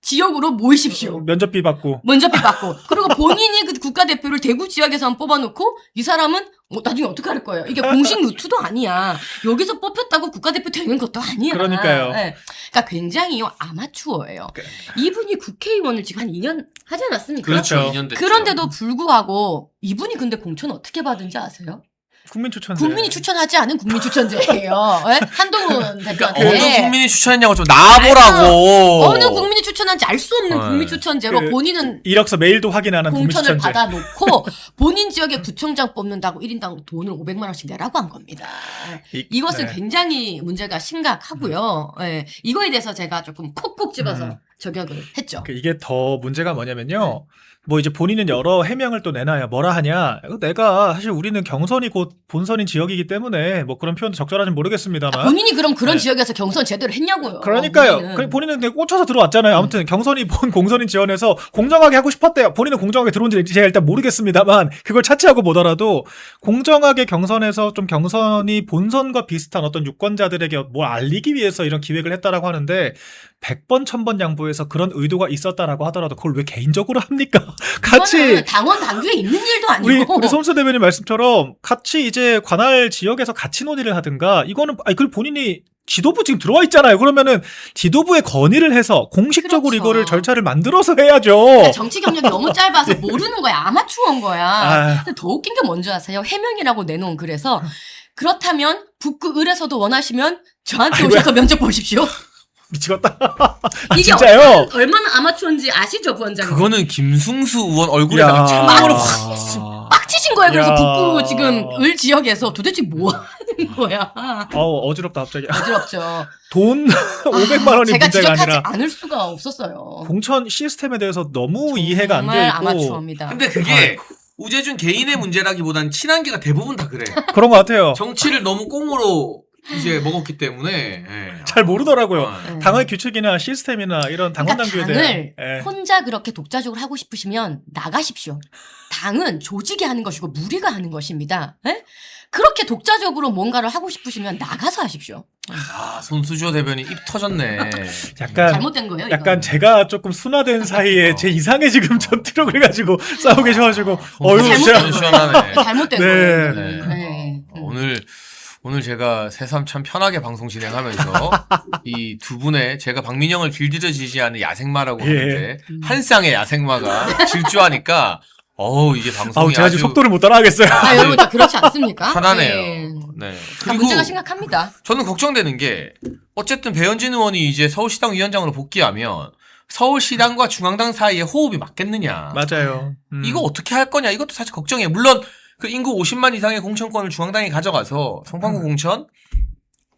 지역으로 모이십시오. 면접비 받고. 면접비 받고 그리고 본인이 그 국가대표를 대구 지역에서 뽑아놓고 이 사람은 나중에 어떻게 할 거예요? 이게 공식 루트도 아니야. 여기서 뽑혔다고 국가대표 되는 것도 아니야. 그러니까요. 네. 그러니까 굉장히 아마추어예요. 이분이 국회의원을 지금 한 2년 하지 않았습니까? 그렇죠. 그렇죠. 2년 됐죠. 그런데도 불구하고 이분이 근데 공천 어떻게 받은지 아세요? 국민 추천. 국민이 추천하지 않은 국민 추천제예요. 네? 한동훈 그러니까 대표한테. 어느 국민이 추천했냐고 좀 나와보라고. 어느 국민이 추천한지 알 수 없는 네. 국민 추천제로 그 본인은 이력서 메일도 확인하는 국민 공천을 추천제. 받아놓고 본인 지역에 구청장 뽑는다고 1인당 돈을 500만 원씩 내라고 한 겁니다. 이것은 네. 굉장히 문제가 심각하고요. 예, 이거에 대해서 제가 조금 콕콕 집어서 저격을 했죠. 이게 더 문제가 뭐냐면요. 뭐 이제 본인은 여러 해명을 또 내놔요. 뭐라 하냐. 내가 사실 우리는 경선이 곧 본선인 지역이기 때문에 뭐 그런 표현도 적절한지 모르겠습니다만. 본인이 그럼 그런 네. 지역에서 경선 제대로 했냐고요. 그러니까요. 본인은 근데 꽂혀서 들어왔잖아요. 아무튼 경선이 본 공선인 지원에서 공정하게 하고 싶었대요. 본인은 공정하게 들어온지 제가 일단 모르겠습니다만 그걸 차치하고 보더라도 공정하게 경선에서 좀 경선이 본선과 비슷한 어떤 유권자들에게 뭘 알리기 위해서 이런 기획을 했다라고 하는데 100번 1000번 양보해서 그런 의도가 있었다라고 하더라도 그걸 왜 개인적으로 합니까? 같이 이거는 당원 당규에 있는 일도 아니고. 우리 손수 대변인 말씀처럼 같이 이제 관할 지역에서 같이 논의를 하든가 이거는 그걸 본인이 지도부 지금 들어와 있잖아요. 그러면은 지도부에 건의를 해서 공식적으로 그렇죠. 이거를 절차를 만들어서 해야죠. 그러니까 정치 경력이 너무 짧아서 모르는 거야. 아마추어인 거야. 아. 근데 더 웃긴 게 뭔지 아세요? 해명이라고 내놓은 글에서 그렇다면 북구 을에서도 원하시면 저한테 아이고야. 오셔서 면접 보십시오. 미치겠다. 이게 진짜요? 얼마나 아마추어인지 아시죠, 부원장님? 그거는 김승수 의원 얼굴에다가 참으로 빡치신 거예요. 그래서 야. 북구 지금 을 지역에서 도대체 뭐 하는 거야? 어지럽다 갑자기. 어지럽죠. 돈 500만 원이 제가 문제가 지적하지 아니라 않을 수가 없었어요. 공천 시스템에 대해서 너무 이해가 안 돼 정말 있고 아마추어입니다. 근데 그게 우재준 개인의 문제라기보다는 친한계가 대부분 다 그래. 그런 것 같아요. 정치를 너무 꽁으로 이제 먹었기 때문에. 예. 잘 모르더라고요. 아, 네. 당의 규칙이나 시스템이나 이런 당원 그러니까 당규에 대한 당을 예. 혼자 그렇게 독자적으로 하고 싶으시면 나가십시오. 당은 조직이 하는 것이고 무리가 하는 것입니다. 예? 그렇게 독자적으로 뭔가를 하고 싶으시면 나가서 하십시오. 아, 손수조 대변인 입 터졌네. 약간 잘못된 거예요. 약간 이건. 제가 조금 순화된 사이에 제 이상해 지금 전투로 그래가지고 싸우고 계셔가지고 잘못된 제가 거예요. 시원하네. 잘못된 네. 거예요. 네. 네. 오늘 제가 새삼 참 편하게 방송 진행하면서 이 두 분의 제가 박민영을 길들여 지지하는 야생마라고 예. 하는데 한 쌍의 야생마가 질주하니까 이게 방송이 제가 아주 지금 속도를 못 따라가겠어요. 아, 여러분 다 그렇지 않습니까? 편하네요. 네. 네. 그러니까 문제가 심각합니다. 저는 걱정되는 게 어쨌든 배현진 의원이 이제 서울시당 위원장으로 복귀하면 서울시당과 중앙당 사이에 호흡이 맞겠느냐. 맞아요. 이거 어떻게 할 거냐. 이것도 사실 걱정이에요. 물론 그 인구 50만 이상의 공천권을 중앙당이 가져가서 성판구 공천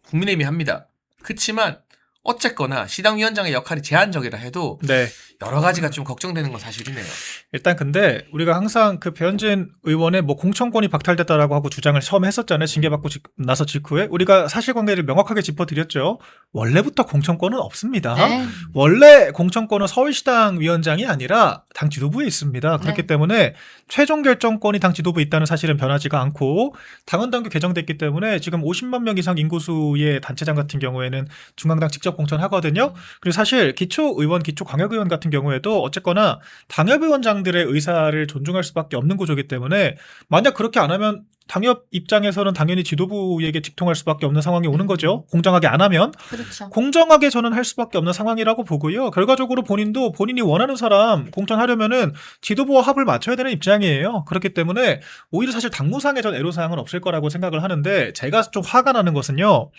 국민의힘이 합니다. 그렇지만 어쨌거나 시당 위원장의 역할이 제한적이라 해도 네. 여러 가지가 좀 걱정되는 건 사실이네요. 일단 근데 우리가 항상 그 배현진 의원의 뭐 공천권이 박탈됐다라고 하고 주장을 처음 했었잖아요. 징계받고 나서 직후에 우리가 사실관계를 명확하게 짚어드렸죠. 원래부터 공천권은 없습니다. 네. 원래 공천권은 서울시당 위원장이 아니라 당 지도부에 있습니다. 그렇기 네. 때문에 최종 결정권이 당 지도부에 있다는 사실은 변하지가 않고 당헌당규 개정됐기 때문에 지금 50만 명 이상 인구수의 단체장 같은 경우에는 중앙당 직접 직접 공천하거든요. 그리고 사실 기초의원, 기초광역의원 같은 경우에도 어쨌거나 당협위원장들의 의사를 존중할 수밖에 없는 구조이기 때문에 만약 그렇게 안 하면 당협 입장에서는 당연히 지도부에게 직통할 수밖에 없는 상황이 오는 거죠. 공정하게 안 하면. 그렇죠. 공정하게 저는 할 수밖에 없는 상황이라고 보고요. 결과적으로 본인도 본인이 원하는 사람 공천하려면은 지도부와 합을 맞춰야 되는 입장이에요. 그렇기 때문에 오히려 사실 당무상의 전 애로사항은 없을 거라고 생각을 하는데 제가 좀 화가 나는 것은요.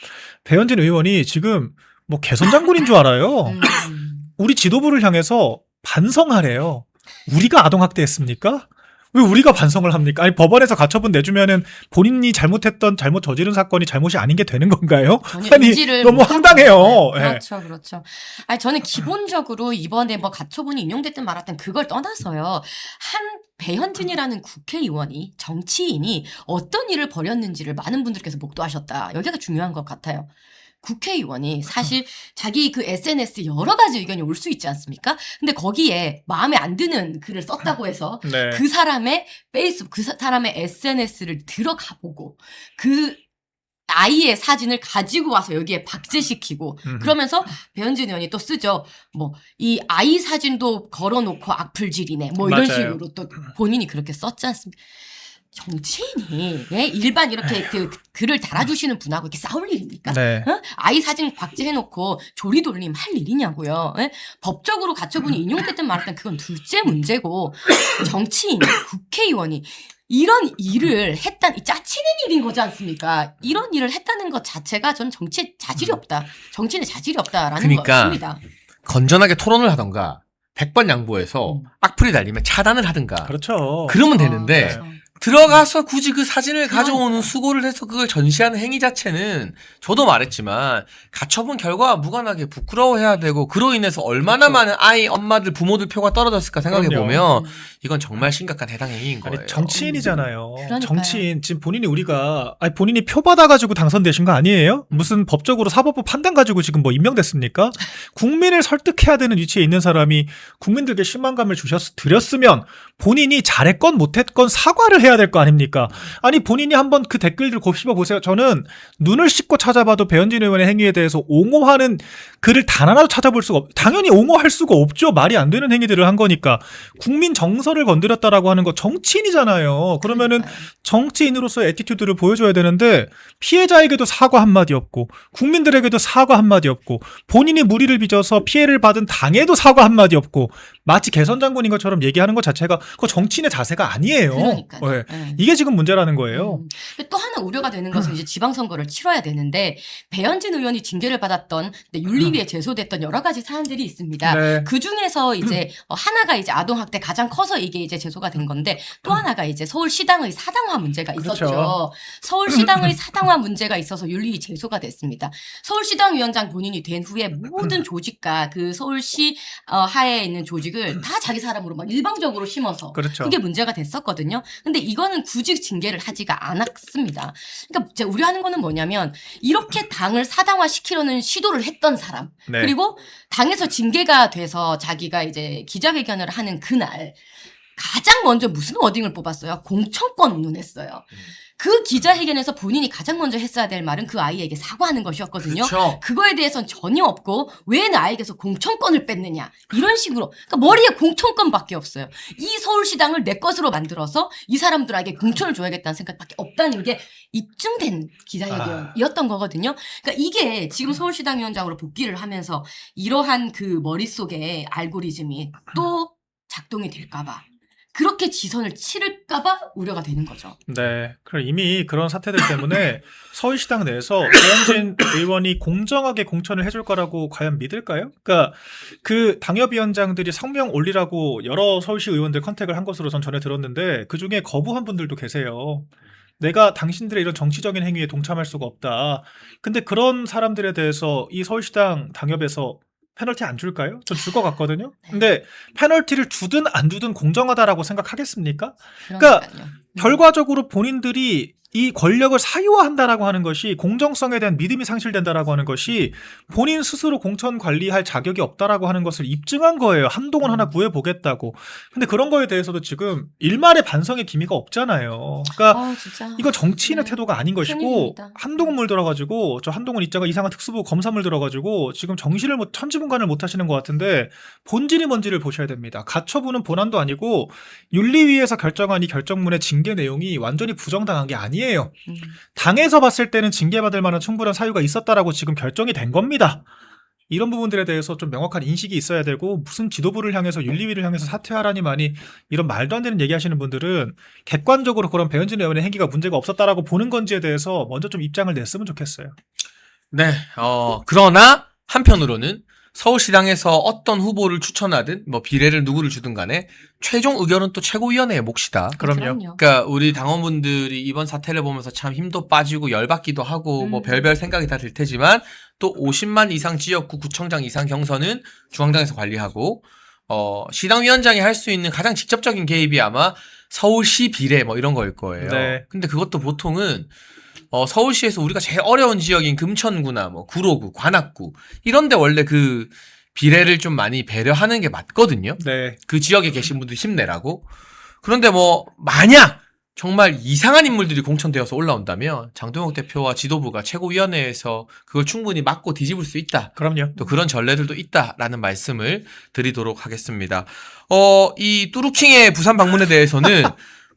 배현진 의원이 지금 뭐 개선 장군인 줄 알아요. 우리 지도부를 향해서 반성하래요. 우리가 아동학대했습니까? 왜 우리가 반성을 합니까? 아니 법원에서 가처분 내주면은 본인이 잘못했던 잘못 저지른 사건이 잘못이 아닌 게 되는 건가요? 전혀 아니 인지를 너무 못하고 황당해요. 있는 거예요. 예. 그렇죠, 그렇죠. 아니 저는 기본적으로 이번에 뭐 가처분이 인용됐든 말았든 그걸 떠나서요. 한 배현진이라는 국회의원이 정치인이 어떤 일을 벌였는지를 많은 분들께서 목도하셨다. 여기가 중요한 것 같아요. 국회의원이 사실 자기 그 SNS에 여러 가지 의견이 올 수 있지 않습니까? 근데 거기에 마음에 안 드는 글을 썼다고 해서 네. 그 사람의 페이스북, 그 사람의 SNS를 들어가 보고 그 아이의 사진을 가지고 와서 여기에 박제시키고 그러면서 배현진 의원이 또 쓰죠. 뭐 이 아이 사진도 걸어놓고 악플질이네. 뭐 이런 맞아요. 식으로 또 본인이 그렇게 썼지 않습니까? 정치인이 예? 일반 이렇게 그 글을 달아주시는 분하고 이렇게 싸울 일입니까? 네. 어? 아이 사진 박제해놓고 조리돌림 할 일이냐고요. 예? 법적으로 가처분이 인용됐든 말았든 그건 둘째 문제고 정치인, 국회의원이 이런 일을 했다는 짜치는 일인 거지 않습니까? 이런 일을 했다는 것 자체가 저는 정치에 자질이 없다. 정치인의 자질이 없다라는 그러니까 것입니다. 건전하게 토론을 하던가 100번 양보해서 악플이 달리면 차단을 하든가 그렇죠. 그러면 되는데 그렇죠. 들어가서 굳이 그 사진을 가져오는 그러니까. 수고를 해서 그걸 전시하는 행위 자체는 저도 말했지만 가처분 결과와 무관하게 부끄러워해야 되고 그로 인해서 얼마나 그렇죠. 많은 아이, 엄마들, 부모들 표가 떨어졌을까 생각해 그럼요. 보면 이건 정말 심각한 해당 행위인 거예요. 아니, 정치인이잖아요. 그러니까요. 정치인 지금 본인이 본인이 표 받아가지고 당선되신 거 아니에요? 무슨 법적으로 사법부 판단 가지고 지금 뭐 임명됐습니까? 국민을 설득해야 되는 위치에 있는 사람이 국민들께 실망감을 드렸으면 본인이 잘했건 못했건 사과를 해야 될 거 아닙니까? 아니 본인이 한번 그 댓글들 곱씹어 보세요. 저는 눈을 씻고 찾아봐도 배현진 의원의 행위에 대해서 옹호하는 글을 단 하나도 찾아볼 수가 당연히 옹호할 수가 없죠. 말이 안 되는 행위들을 한 거니까. 국민 정서를 건드렸다라고 하는 거 정치인이잖아요. 그러면은 정치인으로서의 애티튜드를 보여줘야 되는데 피해자에게도 사과 한마디 없고 국민들에게도 사과 한마디 없고 본인이 무리를 빚어서 피해를 받은 당에도 사과 한마디 없고 마치 개선 장군인 것처럼 얘기하는 것 자체가 그 정치인의 자세가 아니에요. 그러니까요. 네. 네. 이게 지금 문제라는 거예요. 근데 또 하나 우려가 되는 것은 이제 지방선거를 치러야 되는데 배현진 의원이 징계를 받았던 윤리위에 제소됐던 여러 가지 사안들이 있습니다. 네. 그 중에서 이제 하나가 이제 아동학대 가장 커서 이게 이제 제소가 된 건데 또 하나가 이제 서울시당의 사당화 문제가 있었죠. 그렇죠. 서울시당의 사당화 문제가 있어서 윤리위 제소가 됐습니다. 서울시당 위원장 본인이 된 후에 모든 조직과 그 서울시 하에 있는 조직을 다 자기 사람으로 막 일방적으로 심어서 그렇죠. 그게 문제가 됐었거든요. 근데 이거는 굳이 징계를 하지가 않았습니다. 그러니까 제가 우려하는 거는 뭐냐면 이렇게 당을 사당화 시키려는 시도를 했던 사람 네. 그리고 당에서 징계가 돼서 자기가 이제 기자회견을 하는 그날 가장 먼저 무슨 워딩을 뽑았어요? 공천권을 냈어요. 그 기자회견에서 본인이 가장 먼저 했어야 될 말은 그 아이에게 사과하는 것이었거든요. 그렇죠. 그거에 대해서는 전혀 없고 왜 나에게서 공천권을 뺐느냐 이런 식으로 그러니까 머리에 공천권밖에 없어요. 이 서울시당을 내 것으로 만들어서 이 사람들에게 공천을 줘야겠다는 생각밖에 없다는 게 입증된 기자회견이었던 거거든요. 그러니까 이게 지금 서울시당 위원장으로 복귀를 하면서 이러한 그 머릿속에 알고리즘이 또 작동이 될까봐 그렇게 지선을 치를까봐 우려가 되는 거죠. 네. 그럼 이미 그런 사태들 때문에 서울시당 내에서 배현진 의원이 공정하게 공천을 해줄 거라고 과연 믿을까요? 그러니까 그 당협위원장들이 성명 올리라고 여러 서울시 의원들 컨택을 한 것으로 전 전에 들었는데 그 중에 거부한 분들도 계세요. 내가 당신들의 이런 정치적인 행위에 동참할 수가 없다. 근데 그런 사람들에 대해서 이 서울시당 당협에서 페널티 안 줄까요? 전 줄 것 같거든요. 근데 페널티를 주든 안 주든 공정하다라고 생각하겠습니까? 그러니까 그러니까요. 결과적으로 본인들이 이 권력을 사유화한다라고 하는 것이 공정성에 대한 믿음이 상실된다라고 하는 것이 본인 스스로 공천 관리할 자격이 없다라고 하는 것을 입증한 거예요. 한동훈 하나 구해보겠다고. 근데 그런 거에 대해서도 지금 일말의 반성의 기미가 없잖아요. 그러니까 진짜. 이거 정치인의 네. 태도가 아닌 것이고 큰일입니다. 한동훈 물 들어가지고 저 한동훈 있자가 이상한 특수부 검사물 들어가지고 지금 정신을 천지분간을 못 하시는 것 같은데 본질이 뭔지를 보셔야 됩니다. 가처분은 본안도 아니고 윤리위에서 결정한 이 결정문의 징계 내용이 완전히 부정당한 게 아니에요. 당에서 봤을 때는 징계받을 만한 충분한 사유가 있었다라고 지금 결정이 된 겁니다. 이런 부분들에 대해서 좀 명확한 인식이 있어야 되고 무슨 지도부를 향해서 윤리위를 향해서 사퇴하라니만이 이런 말도 안 되는 얘기하시는 분들은 객관적으로 그런 배현진 의원의 행위가 문제가 없었다라고 보는 건지에 대해서 먼저 좀 입장을 냈으면 좋겠어요. 네, 그러나 한편으로는 서울시당에서 어떤 후보를 추천하든 뭐 비례를 누구를 주든 간에 최종 의견은 또 최고위원회의 몫이다. 그럼요. 그러니까 우리 당원분들이 이번 사태를 보면서 참 힘도 빠지고 열받기도 하고 뭐 별별 생각이 다 들 테지만 또 50만 이상 지역구 구청장 이상 경선은 중앙당에서 관리하고 시당위원장이 할 수 있는 가장 직접적인 개입이 아마 서울시 비례 뭐 이런 거일 거예요. 네. 근데 그것도 보통은 서울시에서 우리가 제일 어려운 지역인 금천구나 뭐 구로구, 관악구 이런데 원래 그 비례를 좀 많이 배려하는 게 맞거든요. 네. 그 지역에 계신 분들 힘내라고. 그런데 뭐 만약 정말 이상한 인물들이 공천되어서 올라온다면 장동혁 대표와 지도부가 최고위원회에서 그걸 충분히 막고 뒤집을 수 있다. 그럼요. 또 그런 전례들도 있다라는 말씀을 드리도록 하겠습니다. 이 뚜루킹의 부산 방문에 대해서는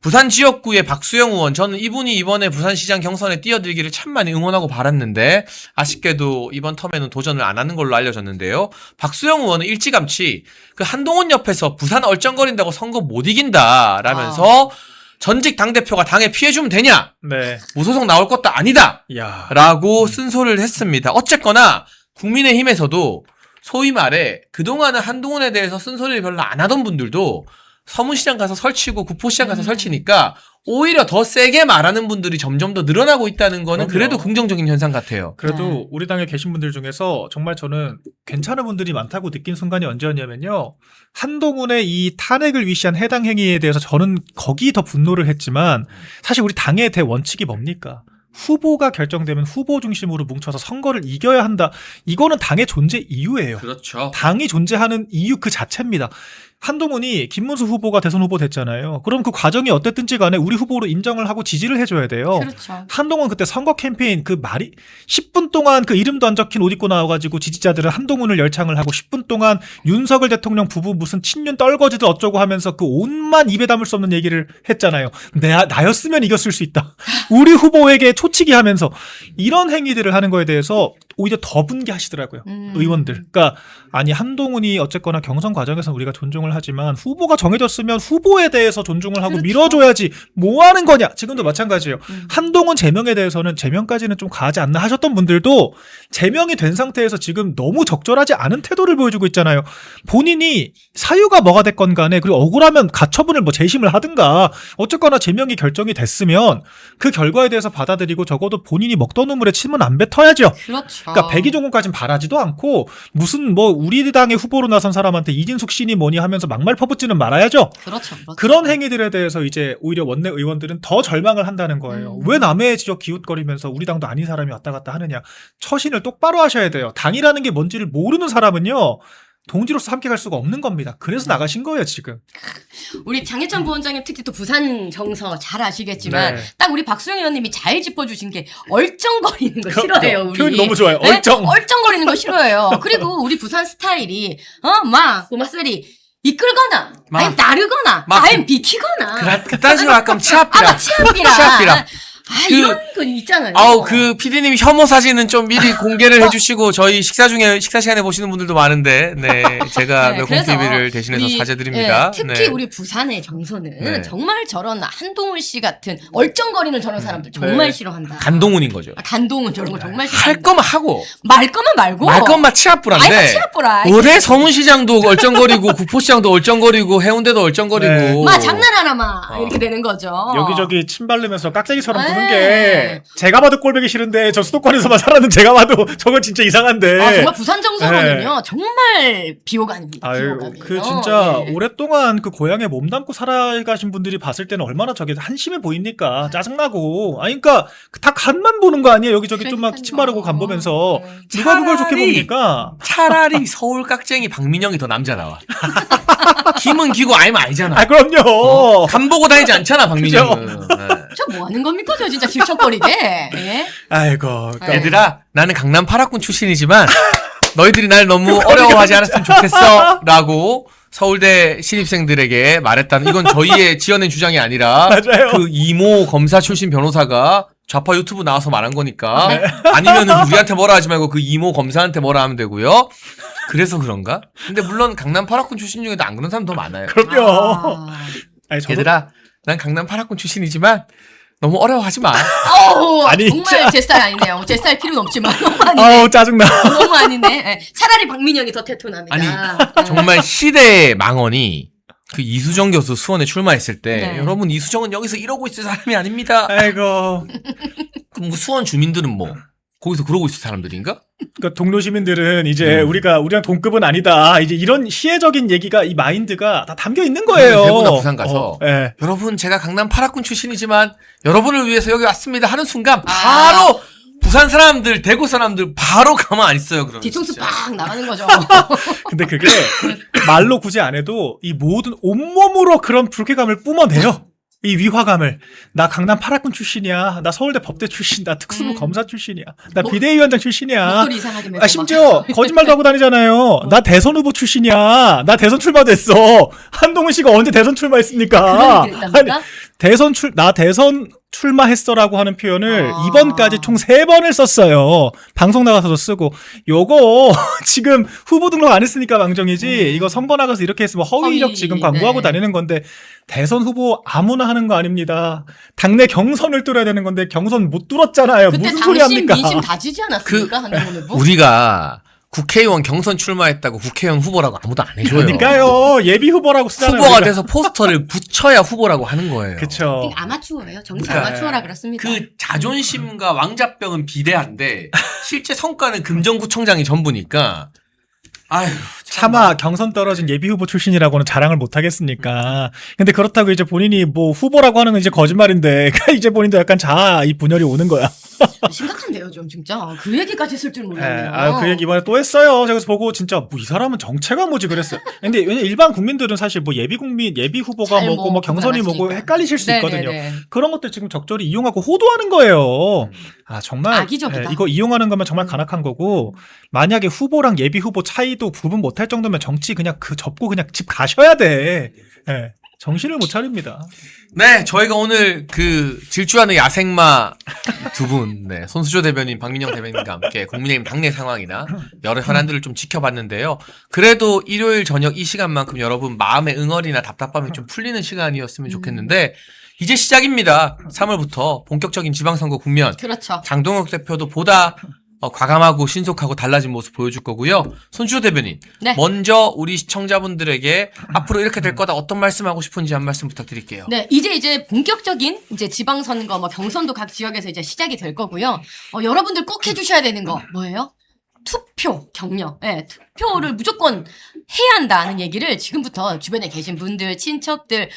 부산 지역구의 박수영 의원, 저는 이분이 이번에 부산시장 경선에 뛰어들기를 참 많이 응원하고 바랐는데 아쉽게도 이번 텀에는 도전을 안 하는 걸로 알려졌는데요. 박수영 의원은 일찌감치 그 한동훈 옆에서 부산 얼쩡거린다고 선거 못 이긴다라면서 전직 당대표가 당에 피해주면 되냐? 네. 무소속 나올 것도 아니다! 야. 라고 쓴소리를 했습니다. 어쨌거나 국민의힘에서도 소위 말해 그동안은 한동훈에 대해서 쓴소리를 별로 안 하던 분들도 서문시장 가서 설치고 구포시장 가서 설치니까 오히려 더 세게 말하는 분들이 점점 더 늘어나고 있다는 거는 그럼요. 그래도 긍정적인 현상 같아요. 그래도 네. 우리 당에 계신 분들 중에서 정말 저는 괜찮은 분들이 많다고 느낀 순간이 언제였냐면요. 한동훈의 이 탄핵을 위시한 해당 행위에 대해서 저는 거기 더 분노를 했지만 사실 우리 당의 대원칙이 뭡니까? 후보가 결정되면 후보 중심으로 뭉쳐서 선거를 이겨야 한다. 이거는 당의 존재 이유예요. 그렇죠. 당이 존재하는 이유 그 자체입니다. 한동훈이 김문수 후보가 대선 후보 됐잖아요. 그럼 그 과정이 어땠든지 간에 우리 후보로 인정을 하고 지지를 해줘야 돼요. 그렇죠. 한동훈 그때 선거 캠페인 그 말이 10분 동안 그 이름도 안 적힌 옷 입고 나와가지고 지지자들은 한동훈을 열창을 하고 10분 동안 윤석열 대통령 부부 무슨 친윤 떨거지도 어쩌고 하면서 그 온만 입에 담을 수 없는 얘기를 했잖아요. 나였으면 이겼을 수 있다. 우리 후보에게 초치기 하면서 이런 행위들을 하는 거에 대해서 오히려 더 분개하시더라고요. 의원들. 그러니까 아니 한동훈이 어쨌거나 경선 과정에서 우리가 존중을 하지만 후보가 정해졌으면 후보에 대해서 존중을 하고 그렇죠. 밀어줘야지 뭐 하는 거냐. 지금도 마찬가지예요. 한동훈 제명에 대해서는 제명까지는 좀 가하지 않나 하셨던 분들도 제명이 된 상태에서 지금 너무 적절하지 않은 태도를 보여주고 있잖아요. 본인이 사유가 뭐가 됐건 간에 그리고 억울하면 가처분을 뭐 재심을 하든가 어쨌거나 제명이 결정이 됐으면 그 결과에 대해서 받아들이고 적어도 본인이 먹던 우물에 침은 안 뱉어야죠. 그렇죠. 그러니까 백의종군까지는 바라지도 않고 무슨 뭐 우리 당의 후보로 나선 사람한테 이진숙 씨니 뭐니 하면서 막말 퍼붓지는 말아야죠. 그렇죠. 그렇죠. 그런 행위들에 대해서 이제 오히려 원내 의원들은 더 절망을 한다는 거예요. 왜 남의 지역 기웃거리면서 우리 당도 아닌 사람이 왔다 갔다 하느냐. 처신을 똑바로 하셔야 돼요. 당이라는 게 뭔지를 모르는 사람은요. 동지로서 함께 갈 수가 없는 겁니다. 그래서 나가신 거예요, 지금. 우리 장혜찬 부원장님 특히 또 부산 정서 잘 아시겠지만 네. 딱 우리 박수영 의원님이 잘 짚어주신 게 얼쩡거리는 거 싫어해요. 우리. 표현이 너무 좋아요. 네? 얼쩡. 얼쩡거리는 거 싫어해요. 그리고 우리 부산 스타일이 막 꼬마살이 이끌거나 막. 아니면 나르거나 막. 아니면 비키거나 그딴 식으로 약간 치아삐라. 치아비라 치아삐라. 이런 거 있잖아요. 그 PD님이 혐오 사진은 좀 미리 공개를 해주시고 저희 식사 시간에 보시는 분들도 많은데, 네, 제가 네, 몇공 그래서 TV를 대신해서 우리, 사죄드립니다. 특히 네. 우리 부산의 정서는 네. 정말 저런 한동훈 씨 같은 얼쩡거리는 저런 사람들 정말 네. 싫어한다. 간동훈인 거죠. 간동훈 저런 거 정말 싫어한다. 할 거면 하고 말 거면 말고. 말 것만 치아뿌란데. 아이고 치아보라. 올해 서문시장도 얼쩡거리고 구포시장도 얼쩡거리고 해운대도 얼쩡거리고. 네. 마 장난하나 마 이렇게 되는 거죠. 여기저기 침 바르면서 깍쟁이처럼 네. 남은 게 제가 봐도 꼴보기 싫은데 저 수도권에서만 살았는 제가 봐도 저건 진짜 이상한데. 아, 정말 부산 정서는요 정말 비호감입니다. 아유, 비호감이에요. 그 진짜 예. 오랫동안 그 고향에 몸담고 살아가신 분들이 봤을 때는 얼마나 저게 한심해 보입니까? 짜증나고. 아니, 그니까 다 간만 보는 거 아니에요? 여기저기 좀만 침 바르고 간 보면서. 누가 그걸 좋게 차라리- 봅니까? 차라리 서울 깍쟁이 박민영이 더 남자 나와. 김은 기고 아니면 아니잖아. 아, 그럼요. 간 보고 다니지 않잖아, 박민영은. 네. 저 뭐 하는 겁니까? 저 진짜 질척거리게. 예? 아이고. 그러니까 얘들아, 나는 강남 8학군 출신이지만 너희들이 날 너무 어려워하지 않았으면 좋겠어. 라고 서울대 신입생들에게 말했다는, 이건 저희의 지어낸 주장이 아니라 맞아요. 그 이모 검사 출신 변호사가 좌파 유튜브 나와서 말한 거니까. 아니면은 우리한테 뭐라 하지 말고 그 이모 검사한테 뭐라 하면 되고요. 그래서 그런가? 근데 물론 강남 8학군 출신 중에도 안 그런 사람 더 많아요. 그럼요. 아. 아니, 저도 얘들아, 난 강남 8학군 출신이지만 너무 어려워하지 마. 아우, 아니, 정말 제 스타일 아니네요. 제 스타일 필요는 없지만 너무 아니네. 아우, 짜증나. 너무 아니네. 예. 차라리 박민영이 더 태토납니다. 아니, 예. 정말 시대의 망언이 그 이수정 교수 수원에 출마했을 때 네. 여러분, 이수정은 여기서 이러고 있을 사람이 아닙니다. 아이고. 그럼 수원 주민들은 뭐 거기서 그러고 있을 사람들인가? 그러니까 동료 시민들은 이제 우리랑 동급은 아니다. 이제 이런 시혜적인 얘기가 이 마인드가 다 담겨 있는 거예요. 대구나 부산 가서 예. 여러분, 제가 강남 8학군 출신이지만 여러분을 위해서 여기 왔습니다 하는 순간 바로 부산 사람들, 대구 사람들 바로 가만 안 있어요. 그러면 뒤통수 진짜. 팍 나가는 거죠. 근데 그게 말로 굳이 안 해도 이 모든 온몸으로 그런 불쾌감을 뿜어내요. 이 위화감을. 나 강남 8학군 출신이야. 나 서울대 법대 출신. 나 특수부 검사 출신이야. 나 뭐- 비대위원장 출신이야. 목소리 이상하게 매고 아, 심지어 거짓말도 하고 다니잖아요. 나 대선 후보 출신이야. 나 대선 출마됐어. 한동훈 씨가 언제 대선 출마했습니까? 그런 얘기를 했답니까? 나 대선 출마했어라고 하는 표현을 아. 이번까지 총 3번을 썼어요. 방송 나가서도 쓰고. 요거 지금 후보 등록 안 했으니까 망정이지. 이거 선거 나가서 이렇게 했으면 허위적 허위, 지금 광고하고 네. 다니는 건데, 대선 후보 아무나 하는 거 아닙니다. 당내 경선을 뚫어야 되는 건데 경선 못 뚫었잖아요. 그때 무슨 소리 당신 합니까? 민심 다지지 않았습니까? 한동훈 후보? 우리가 국회의원 경선 출마했다고 국회의원 후보라고 아무도 안 해줘요. 그러니까요. 예비 후보라고 쓰잖아요. 후보가 우리가. 돼서 포스터를 붙여야 후보라고 하는 거예요. 그쵸. 그게 아마추어예요. 정치 그러니까 아마추어라 그렇습니다. 그 자존심과 왕자병은 비대한데 실제 성과는 금정구청장이 전부니까. 아휴, 차마 경선 떨어진 예비 후보 출신이라고는 자랑을 못 하겠습니까? 근데 그렇다고 이제 본인이 뭐 후보라고 하는 건 이제 거짓말인데, 이제 본인도 약간 자아 이 분열이 오는 거야. 심각한데요, 좀 진짜. 그 얘기까지 했을 줄 몰랐네요. 그 얘기 이번에 또 했어요. 제가 그래서 보고 진짜 뭐 이 사람은 정체가 뭐지 그랬어요. 근데 왜냐 일반 국민들은 사실 뭐 예비 후보가 잘 뭐고 뭐 경선이 뭐고 구분하시니까. 헷갈리실 수 있거든요. 네네네. 그런 것들 지금 적절히 이용하고 호도하는 거예요. 아 정말 악의적이다. 이거 이용하는 거면 정말 간악한 거고, 만약에 후보랑 예비 후보 차이도 구분 못할 정도면 정치 그냥 그 접고 그냥 집 가셔야 돼. 예. 정신을 못 차립니다. 네, 저희가 오늘 그 질주하는 야생마 두 분, 네, 손수조 대변인, 박민영 대변인과 함께 국민의힘 당내 상황이나 여러 현안들을 좀 지켜봤는데요. 그래도 일요일 저녁 이 시간만큼 여러분 마음의 응어리나 답답함이 좀 풀리는 시간이었으면 좋겠는데, 이제 시작입니다. 3월부터 본격적인 지방선거 국면. 그렇죠. 장동혁 대표도 보다 과감하고 신속하고 달라진 모습 보여줄 거고요. 손주호 대변인, 네. 먼저 우리 시청자분들에게 앞으로 이렇게 될 거다 어떤 말씀하고 싶은지 한 말씀 부탁드릴게요. 네, 이제 본격적인 이제 지방선거, 뭐 경선도 각 지역에서 이제 시작이 될 거고요. 여러분들 꼭 해주셔야 되는 거 뭐예요? 투표, 격려. 네, 투표를 무조건 해야 한다는 얘기를 지금부터 주변에 계신 분들, 친척들,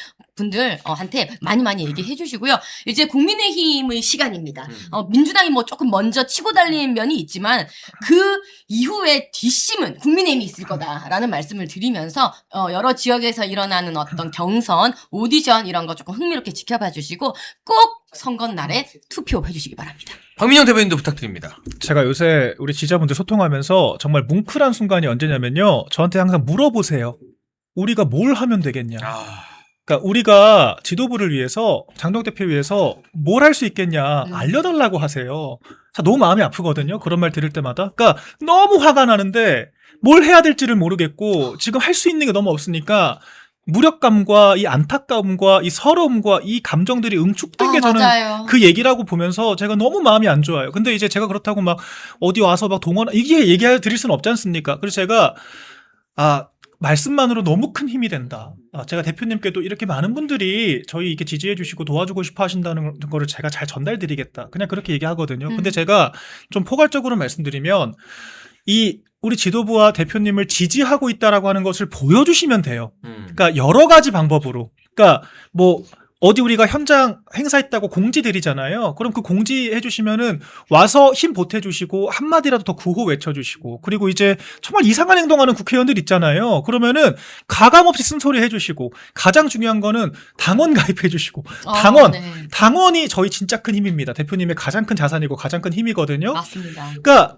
한테 많이 얘기해 주시고요. 이제 국민의힘의 시간입니다. 민주당이 뭐 조금 먼저 치고 달린 면이 있지만 그 이후에 뒷심은 국민의힘이 있을 거다라는 말씀을 드리면서 여러 지역에서 일어나는 어떤 경선, 오디션 이런 거 조금 흥미롭게 지켜봐 주시고 꼭 선거 날에 투표해 주시기 바랍니다. 박민영 대변인도 부탁드립니다. 제가 요새 우리 지자분들 소통하면서 정말 뭉클한 순간이 언제냐면요. 저한테 항상 물어보세요. 우리가 뭘 하면 되겠냐. 그러니까 우리가 지도부를 위해서, 장동혁 대표 위해서 뭘 할 수 있겠냐 알려달라고 하세요. 너무 마음이 아프거든요. 그런 말 들을 때마다. 그러니까 너무 화가 나는데 뭘 해야 될지를 모르겠고 지금 할 수 있는 게 너무 없으니까 무력감과 이 안타까움과 이 서러움과 이 감정들이 응축된 게 저는 맞아요. 그 얘기라고 보면서 제가 너무 마음이 안 좋아요. 근데 이제 제가 그렇다고 막 어디 와서 막 동원, 이게 얘기해 드릴 수는 없지 않습니까? 그래서 제가 말씀만으로 너무 큰 힘이 된다. 제가 대표님께도 이렇게 많은 분들이 저희 이렇게 지지해 주시고 도와주고 싶어 하신다는 거를 제가 잘 전달드리겠다. 그냥 그렇게 얘기하거든요. 근데 제가 좀 포괄적으로 말씀드리면 우리 지도부와 대표님을 지지하고 있다라고 하는 것을 보여주시면 돼요. 그러니까 여러 가지 방법으로. 그러니까 뭐 어디 우리가 현장 행사했다고 공지 드리잖아요. 그럼 그 공지 해주시면은 와서 힘 보태주시고 한마디라도 더 구호 외쳐주시고, 그리고 이제 정말 이상한 행동하는 국회의원들 있잖아요. 그러면은 가감없이 쓴소리 해주시고, 가장 중요한 거는 당원 가입해주시고, 당원이 저희 진짜 큰 힘입니다. 대표님의 가장 큰 자산이고 가장 큰 힘이거든요. 맞습니다. 그러니까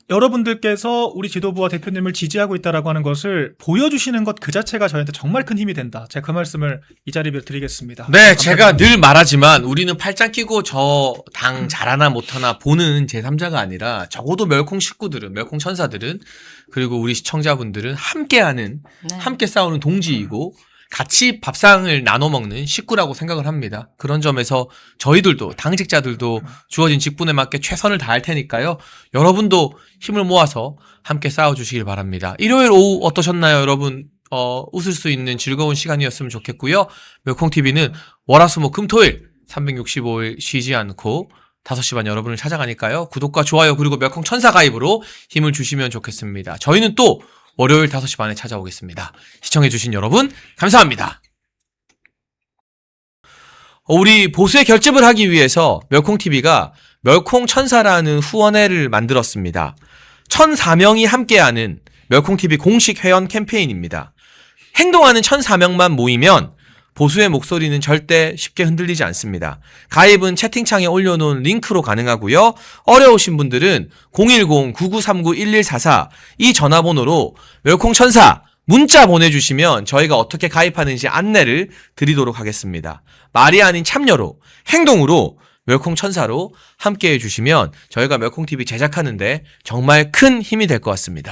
여러분들께서 우리 지도부와 대표님을 지지하고 있다라고 하는 것을 보여주시는 것 그 자체가 저희한테 정말 큰 힘이 된다. 제가 그 말씀을 이 자리에 드리겠습니다. 네, 제가 늘 말하지만 우리는 팔짱 끼고 저 당 잘하나 못하나 보는 제3자가 아니라 적어도 멸콩 식구들은, 멸콩 천사들은, 그리고 우리 시청자분들은 함께하는, 함께 싸우는 동지이고 같이 밥상을 나눠 먹는 식구라고 생각을 합니다. 그런 점에서 저희들도, 당직자들도 주어진 직분에 맞게 최선을 다할 테니까요. 여러분도 힘을 모아서 함께 싸워주시길 바랍니다. 일요일 오후 어떠셨나요, 여러분? 웃을 수 있는 즐거운 시간이었으면 좋겠고요. 멸콩TV는 월화수목 금토일 365일 쉬지 않고 5시 반 여러분을 찾아가니까요. 구독과 좋아요 그리고 멸콩 천사 가입으로 힘을 주시면 좋겠습니다. 저희는 또 월요일 5시 반에 찾아오겠습니다. 시청해주신 여러분 감사합니다. 우리 보수의 결집을 하기 위해서 멸콩TV가 멸콩천사라는 후원회를 만들었습니다. 1,004명이 함께하는 멸콩TV 공식 회원 캠페인입니다. 행동하는 1,004명만 모이면 보수의 목소리는 절대 쉽게 흔들리지 않습니다. 가입은 채팅창에 올려놓은 링크로 가능하고요. 어려우신 분들은 010-9939-1144 이 전화번호로 멸콩천사 문자 보내주시면 저희가 어떻게 가입하는지 안내를 드리도록 하겠습니다. 말이 아닌 참여로, 행동으로 멸콩천사로 함께해 주시면 저희가 멸콩TV 제작하는데 정말 큰 힘이 될 것 같습니다.